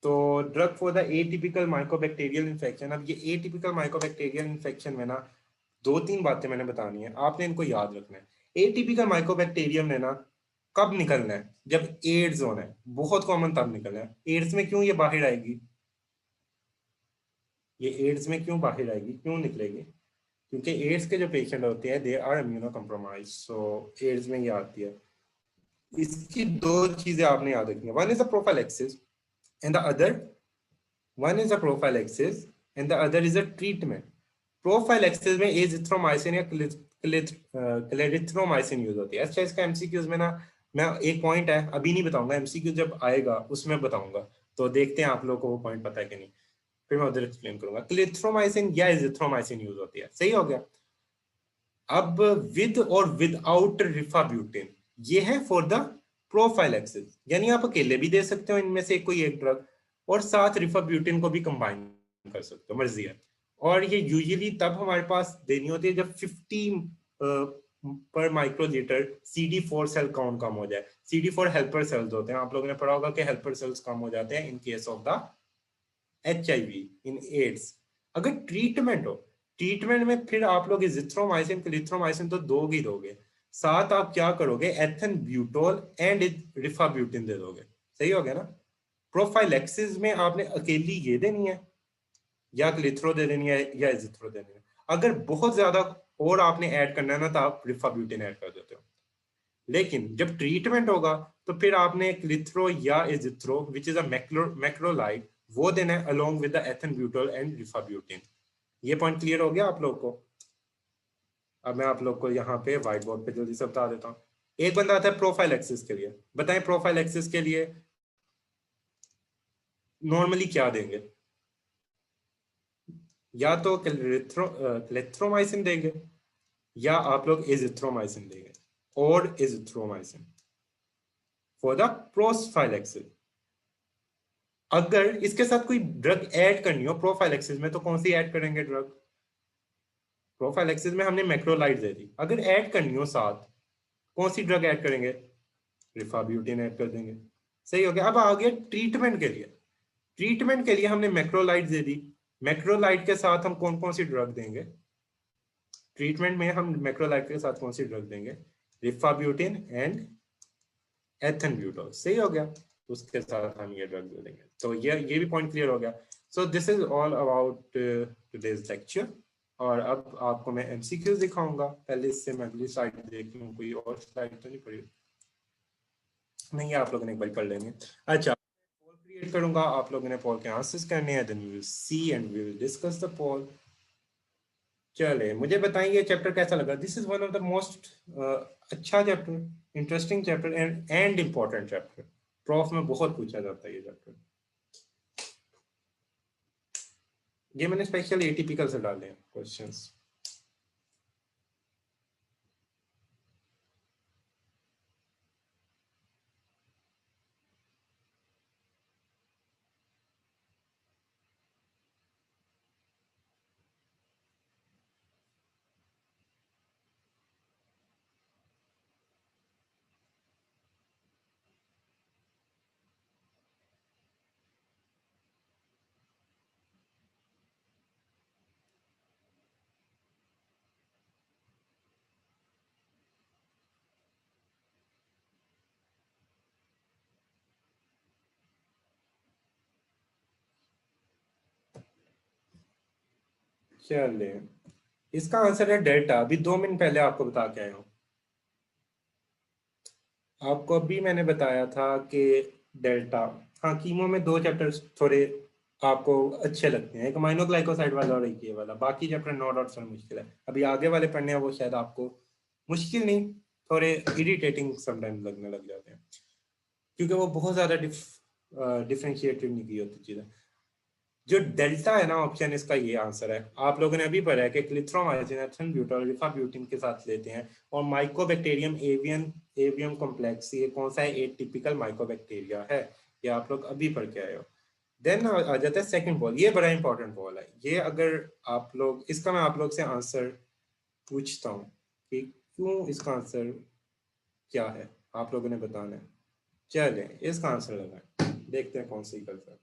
तो drug for the atypical mycobacterial infection. अब ये एटिपिकल माइकोबैक्टीरियल इन्फेक्शन में ना 2-3 बातें मैंने बतानी है, आपने इनको याद रखना है। एटिपिकल माइकोबैक्टीरियम ने ना कब निकलना है? जब एड्स होना है, बहुत कॉमन तब निकलना है। एड्स में क्यों ये बाहर आएगी? ये एड्स में क्यों बाहर आएगी, क्यों निकलेगी? क्योंकि एड्स के जो पेशेंट होते हैं they are immuno compromise, so AIDS में ये आती है। इसकी 2 चीजें आपने याद रखनी है, one is a prophylaxis and the other one is a prophylaxis and the other is a treatment. Prophylaxis में एजिथ्रोमाइसिन या क्लेरिथ्रोमाइसिन यूज होती है। अच्छा, इसका एमसीक्यूज में ना, मैं एक पॉइंट है अभी नहीं बताऊंगा, एमसीक्यू जब आएगा उसमें बताऊंगा, तो देखते हैं आप लोगों को वो पॉइंट पता है कि नहीं, फिर मैं उधर एक्सप्लेन करूंगा। क्लेरिथ्रोमाइसिन या एजिथ्रोमाइसिन यूज होती है। सही हो गया? अब विद और विदाउट रिफाब्यूटिन, ये है फॉर द प्रोफाइलैक्सिस, यानी आप अकेले भी दे सकते हो इनमें से कोई एक ड्रग, और साथ रिफाब्यूटिन को भी कंबाइन कर सकते हो, मर्जी है। और ये यूजुअली तब हमारे पास देनी होती है जब 50 पर माइक्रोलीटर CD4 सेल काउंट कम हो जाए। CD4 हेल्पर सेल्स होते हैं, आप लोगों ने पढ़ा होगा कि हेल्पर सेल्स कम हो जाते हैं in case of the HIV, in AIDS. अगर ट्रीटमेंट हो, ट्रीटमेंट में फिर आप लोग इजिथ्रोमाइसिन क्लिथ्रोमाइसिन तो दोगे ही दोगे, साथ आप क्या करोगे, एथन ब्यूटोल एंड रिफाब्यूटिन दे दोगे। सही हो गया ना? प्रोफाइलैक्सिस में आपने अकेली ये देनी है, या क्लिथ्रो दे देनी है, या इजिथ्रो देनी है। अगर बहुत ज्यादा और आपने ऐड करना है ना, तो आप रिफाब्यूटिन ऐड कर देते हो। लेकिन जब ट्रीटमेंट होगा तो फिर आपने क्लिथ्रो या इजिथ्रो विच इज अ मैक्रोलाइड, वो देना है along with the ethambutol and rifabutin. ये पॉइंट क्लियर हो गया आप लोग को? अब मैं आप लोग को यहाँ पे व्हाइट बोर्ड पे जल्दी से बता देता हूँ। एक बंदा आता है प्रोफाइल एक्सिस के लिए, बताएं प्रोफाइल एक्सिस के लिए नॉर्मली क्या देंगे? या तो क्लेथ्रोमाइसिन देंगे या आप लोग एजिथ्रोमाइसिन देंगे और azithromycin for the profile axis. अगर इसके साथ कोई ड्रग ऐड करनी हो प्रोफाइल एक्सिस में तो कौन सी ऐड करेंगे ड्रग? प्रोफाइल एक्सिस में हमने मैक्रोलाइड दे दी, अगर ऐड करनी हो साथ कौन सी ड्रग ऐड करेंगे? रिफाब्यूटिन ऐड कर देंगे। सही हो गया। अब आ गया ट्रीटमेंट के लिए। ट्रीटमेंट के लिए हमने मैक्रोलाइड दे दी, मैक्रोलाइड के साथ हम कौन कौन सी ड्रग देंगे? ट्रीटमेंट में हम मैक्रोलाइड के साथ कौन सी ड्रग देंगे? रिफाब्यूटिन एंड एथेन ब्यूटोल। सही हो गया। उसके साथ हम ये ड्रग देंगे। तो ये भी पॉइंट क्लियर हो गया। So this is all about today's lecture. और अब आपको मैं एमसीक्यूज दिखाऊंगा। पहले इससे मैं अगली स्लाइड देख लूं, कोई और स्लाइड तो नहीं पड़ी? नहीं, आप लोगों ने एक बार पढ़ लेंगे। अच्छा, पोल क्रिएट करूंगा, आप लोगों ने पोल के आंसर्स करने हैं, then we will see and we will discuss the poll. चले, मुझे बताइए चैप्टर कैसा लगा? This is one of the most अच्छा chapter, interesting chapter and important chapter. Prof में बहुत पूछा जाता है ये चैप्टर। ये मैंने स्पेशल एटिपिकल से डाले हैं क्वेश्चंस। चले, इसका आंसर है डेल्टा। अभी 2 मिनट पहले आपको बता के आया हूँ। आपको अभी मैंने बताया था कि डेल्टा, हाँ, कीमो में 2 चैप्टर्स थोड़े आपको अच्छे लगते हैं, एक अमाइनोग्लाइकोसाइड वाला और एक ये वाला। बाकी चैप्टर नो डाउट सर मुश्किल है। अभी आगे वाले पढ़ने हैं वो शायद आपको मुश्किल नहीं, थोड़े इरिटेटिंग समटाइम लगने लग जाते हैं, क्योंकि वो बहुत ज्यादा डिफरेंशिएटेड नहीं की होती चीजें। जो डेल्टा है ना ऑप्शन, इसका ये आंसर है। आप लोगों ने अभी पढ़ा है कि क्लिथ्रोमाइसिन एथेन ब्यूटोल रिफाब्यूटिन के साथ लेते हैं। और माइकोबैक्टीरियम एवियम कॉम्प्लेक्स, ये कौन सा है? एटिपिकल माइकोबैक्टीरिया है। ये आप लोग अभी पढ़ के आए हो। देन आ जाता है सेकंड बॉल। ये बड़ा इंपॉर्टेंट बॉल है। ये अगर आप लोग इसका, मैं आप लोग से आंसर पूछता हूँ कि क्यों, इसका आंसर क्या है, आप लोगों ने बताना है। चले, इसका आंसर लगाए, देखते हैं कौन सी गलत है।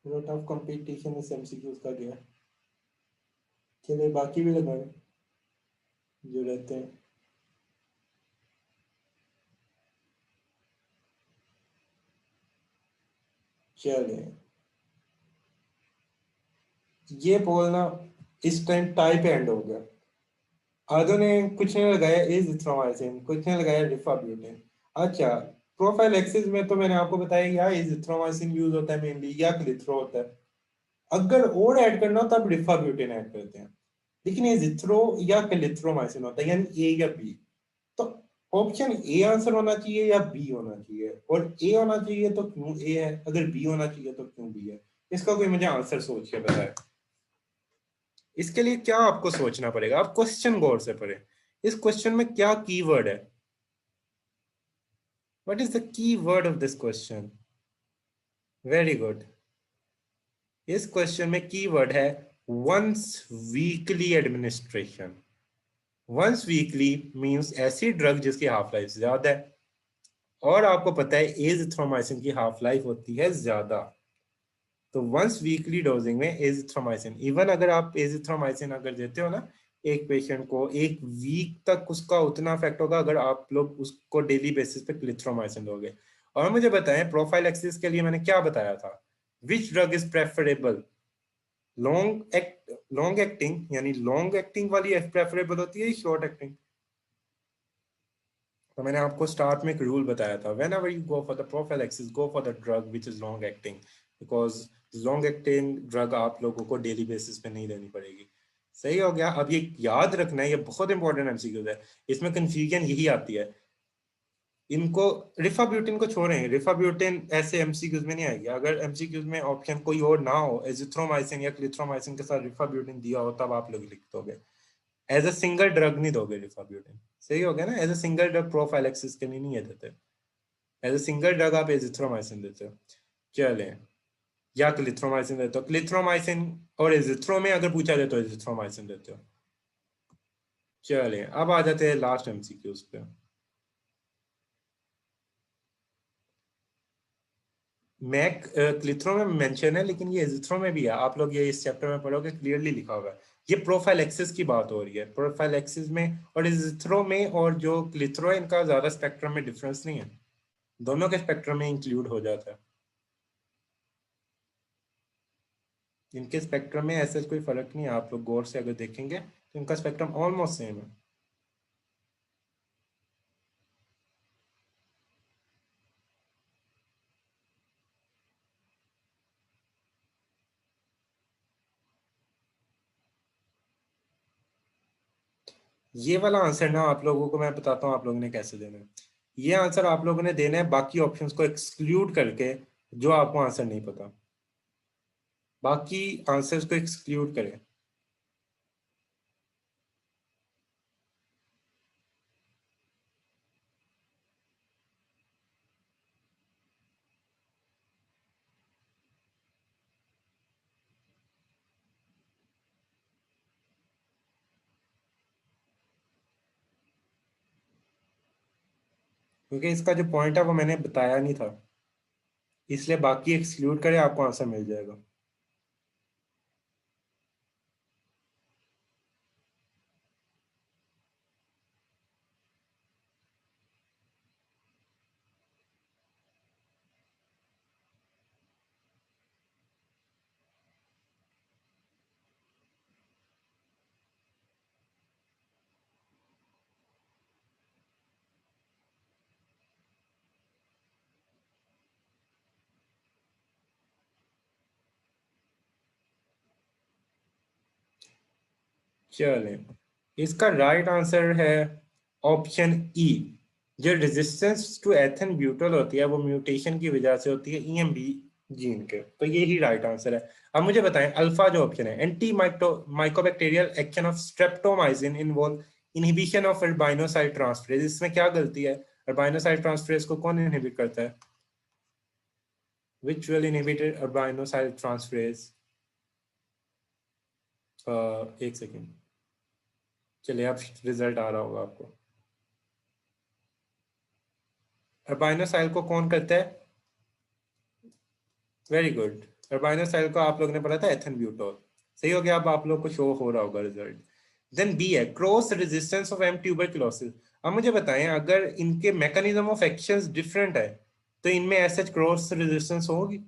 रोट ऑफ कंपटीशन इस एमसीक्यूज का गया। चलिए, बाकी भी लगाए जो रहते हैं। चलिए, ये बोलना इस टाइम टाइप एंड हो गया। आधो ने कुछ नहीं लगाया एजिथ्रोमाइसिन, कुछ नहीं लगाया रिफाब्यूटिन। अच्छा, प्रोफाइल एक्सिस में तो मैंने आपको बताया या एजिथ्रोमाइसिन यूज होता है मेनली, या क्लिथ्रो होता है। अगर और ऐड करना हो तब रिफाब्यूटिन ऐड करते हैं, लेकिन एजिथ्रो या क्लिथ्रोमाइसिन होता है, यानी ए या बी। तो ऑप्शन ए आंसर होना चाहिए या बी होना चाहिए? और ए होना चाहिए तो क्यों ए है, अगर बी होना चाहिए तो क्यों बी है? इसका कोई मुझे आंसर सोच के बताए। इसके लिए क्या आपको सोचना पड़ेगा, आप क्वेश्चन गौर से पढ़ें। इस क्वेश्चन में क्या कीवर्ड है, what is the key word of this question? Very good. इस क्वेश्चन में कीवर्ड है once weekly administration. Once weekly means ऐसी ड्रग जिसकी हाफ लाइफ ज्यादा है, और आपको पता है एजिथ्रोमाइसिन की हाफ लाइफ होती है ज्यादा। तो वंस वीकली डोजिंग में एजिथ्रोमाइसिन, इवन अगर आप एजिथ्रोमाइसिन अगर देते हो ना एक पेशेंट को, एक वीक तक उसका उतना इफेक्ट होगा अगर आप लोग उसको डेली बेसिस पे क्लिथ्रोमाइसिन दोगे। और मुझे बताएं प्रोफाइलैक्सिस के लिए मैंने क्या बताया था, which drug is preferable? Long acting यानी लॉन्ग एक्टिंग वाली प्रेफरेबल होती है, शॉर्ट एक्टिंग? तो मैंने आपको स्टार्ट में एक रूल बताया था, when ever you go for the prophylaxis go for the drug which is long acting, because long acting drug आप लोगों को डेली बेसिस पे नहीं देनी पड़ेगी। सही हो गया। अब ये याद रखना है, ये बहुत इंपॉर्टेंट एमसीक्यूज है, इसमें कंफ्यूजन यही आती है। इनको रिफाब्यूटिन को छोड़ें, रिफाब्यूटिन ऐसे एमसीक्यूज में नहीं आएगी। अगर एमसीक्यूज में ऑप्शन कोई और ना हो, एजिथ्रोमाइसिन या क्लिथ्रोमाइसिन के साथ रिफाब्यूटिन दिया हो, तब आप लोग लिख दोगे। एज अ सिंगल ड्रग नहीं दोगे रिफाब्यूटिन। सही हो गया ना, as a single drug prophylaxis के लिए नहीं है देते। एज अ सिंगल ड्रग आप एजिथ्रोमाइसिन देते हो। चलें, या क्लिथ्रोमाइसिन देते हो, क्लिथ्रोमाइसिन और एजिथ्रो में अगर पूछा जाए तो एजिथ्रोमाइसिन देते हो। चलें, अब आ जाते हैं लास्ट एमसीक्यूज पे। मैक क्लिथ्रो में मेंशन है, लेकिन ये एजिथ्रो में भी है। आप लोग ये इस चैप्टर में पढ़ोगे, क्लियरली लिखा हुआ है। ये प्रोफाइलैक्सिस की बात हो रही है, प्रोफाइलैक्सिस में और एजिथ्रो में, और जो क्लिथ्रो है इनका ज्यादा स्पेक्ट्रम में डिफरेंस नहीं है, दोनों के स्पेक्ट्रम में इंक्लूड हो जाता है। इनके स्पेक्ट्रम में ऐसे कोई फर्क नहीं है, आप लोग गौर से अगर देखेंगे तो इनका स्पेक्ट्रम ऑलमोस्ट सेम है। ये वाला आंसर ना आप लोगों को मैं बताता हूँ आप लोगों ने कैसे देना है। ये आंसर आप लोगों ने देना है बाकी ऑप्शंस को एक्सक्लूड करके, जो आपको आंसर नहीं पता, बाकी आंसर्स को एक्सक्लूड करें। क्योंकि इसका जो पॉइंट है वो मैंने बताया नहीं था, इसलिए बाकी एक्सक्लूड करें, आपको आंसर मिल जाएगा। चलें, इसका राइट आंसर है ऑप्शन ई। जो रेजिस्टेंस टू एथेन ब्यूटल होती है वो म्यूटेशन की वजह से होती है ईएमबी जीन के, तो ये ही राइट आंसर है। अब मुझे बताएं अल्फा जो ऑप्शन है, anti mycobacterial action of streptomycin involve inhibition of arabinosyl transferase, इसमें क्या गलती है? अल्बाइनोसाइड ट्रांसफरेज को कौन इनहिबिट करता है? Which will inhibit arabinosyl transferase? एक सेकेंड, चलिए अब रिजल्ट आ रहा होगा आपको। अल्बाइनोसाइल को कौन करता है? Very good. अल्बाइनोसाइल को आप लोग ने पढ़ा था एथेन ब्यूटोल। सही हो गया, अब आप लोग को शो हो रहा होगा रिजल्ट। देन बी है cross resistance of M tuberculosis. अब मुझे बताएं अगर इनके मैकेनिज्म ऑफ एक्शंस डिफरेंट है तो इनमें ऐसे क्रॉस रेजिस्टेंस होगी?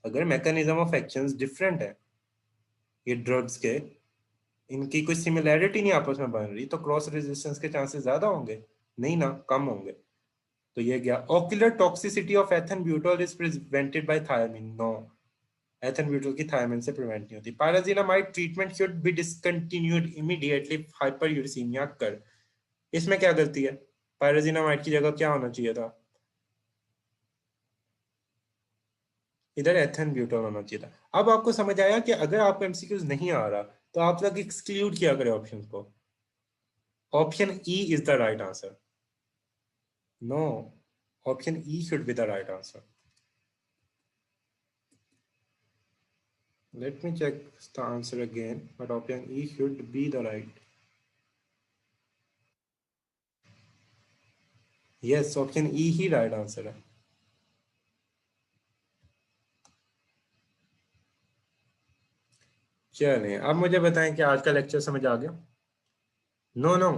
अगर मैकेनिज्म ऑफ एक्शंस डिफरेंट है ये ड्रग्स के, इनकी कोई सिमिलैरिटी नहीं आपस में बन रही, तो क्रॉस रेजिस्टेंस के चांसेस ज्यादा होंगे? नहीं ना, कम होंगे। तो ये गया। Ocular toxicity of ethambutol is prevented by thiamine. No, ethambutol की थायमिन से प्रिवेंट नहीं होती। Pyrazinamide treatment should be discontinued immediately hyperuricaemia कर, इसमें क्या गलती है? पायराजिनामाइड की जगह क्या होना चाहिए था? इधर एथेन ब्यूटोल होना चाहिए था। अब आपको समझ आया कि अगर आपको एमसीक्यूज नहीं आ रहा तो आप लोग एक्सक्लूड किया करें ऑप्शन को. Option E is the right answer. No, option E should be the right answer. Let me check the answer again, but option E should be the right. Yes, option E he right answer है. चलिए अब मुझे बताएं कि आज का lecture समझ आ गया. नो नो,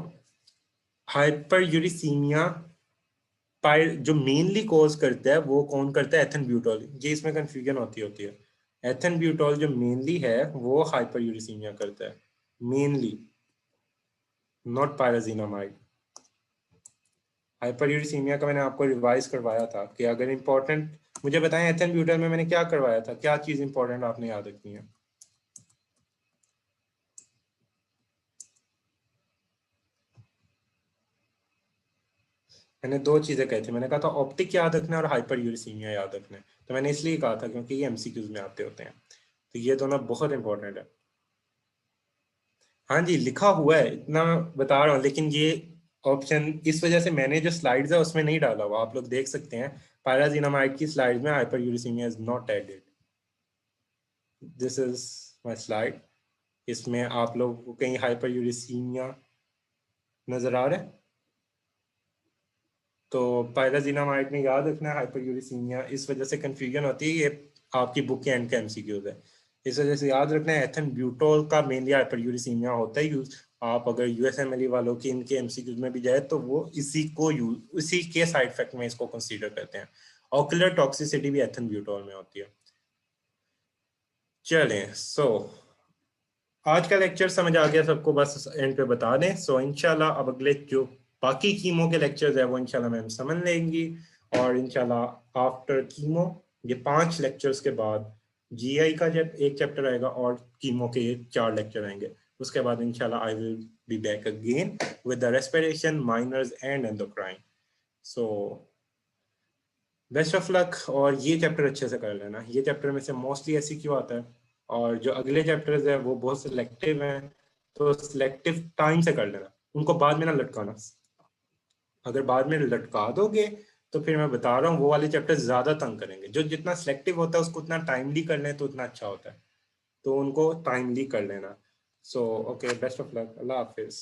हाइपर यूरिसीमिया जो मेनली कॉज करता है वो कौन करता है? एथन ब्यूटॉल. ये इसमें कंफ्यूजन होती है. एथन ब्यूटॉल जो मेनली है वो हाइपर यूरिसीमिया करता है मेनली, नॉट पायराजीनामाइड. हाइपरयूरिसीमिया का मैंने आपको रिवाइज करवाया था कि अगर इंपॉर्टेंट मुझे बताएं एथन ब्यूटल में मैंने क्या करवाया था, क्या चीज इंपॉर्टेंट आपने याद रखनी है? मैंने दो चीजें कही थी. मैंने कहा था ऑप्टिक याद रखना और हाइपरयूरिसीमिया याद रखना है. तो मैंने इसलिए कहा था क्योंकि ये एमसीक्यूज में आते होते हैं. तो ये दोनों बहुत इंपॉर्टेंट है. हाँ जी लिखा हुआ है, इतना बता रहा हूँ, लेकिन ये ऑप्शन इस वजह से मैंने जो स्लाइड्स है उसमें नहीं डाला हुआ. आप लोग देख सकते हैं पायराजीनामाइड की स्लाइड में hyperuricemia is not added. This is my slide. इसमें आप लोगों को कहीं हाइपर यूरिसीमिया नजर आ रहा है? तो पायराजीनामाइड में याद रखना है हाइपर यूरिसीमिया. इस वजह से कंफ्यूजन होती है, ये आपकी बुक के एंड के एमसीक्यूज है. इस वजह से याद रखना है एथन ब्यूटोल का मेनली हाइपर यूरिसीमिया होता है यूज. आप अगर यूएसएमएलई वालों की इनके एमसीक्यूज में भी जाए तो वो इसी के साइड इफेक्ट में इसको कंसीडर करते हैं. ऑक्यूलर टॉक्सिसिटी भी एथन ब्यूटोल में होती है. चलें आज का लेक्चर समझ आ गया सबको? बस एंड पे बता दें. इंशाल्लाह अब अगले जो बाकी कीमो के लेक्चर्स है वो इंशाल्लाह मैम समझ लेंगी. और इंशाल्लाह आफ्टर कीमो ये 5 लेक्चर्स के बाद जीआई का जब एक चैप्टर आएगा और कीमो के ये 4 लेक्चर आएंगे. उसके बाद इंशाल्लाह I will be back again with the respiration, miners and endocrine. So best of luck. और ये चैप्टर अच्छे से कर लेना. ये चैप्टर में से मोस्टली ऐसी क्यों आता है, और जो अगले चैप्टर्स है वो बहुत सिलेक्टिव हैं. तो सिलेक्टिव टाइम से कर लेना, उनको बाद में ना लटकाना. अगर बाद में लटका दोगे तो फिर मैं बता रहा हूँ वो वाले चैप्टर ज्यादा तंग करेंगे. जो जितना सिलेक्टिव होता है उसको उतना टाइमली कर लें तो उतना अच्छा होता है. तो उनको टाइमली कर लेना. Okay, best of luck. Allah Hafiz.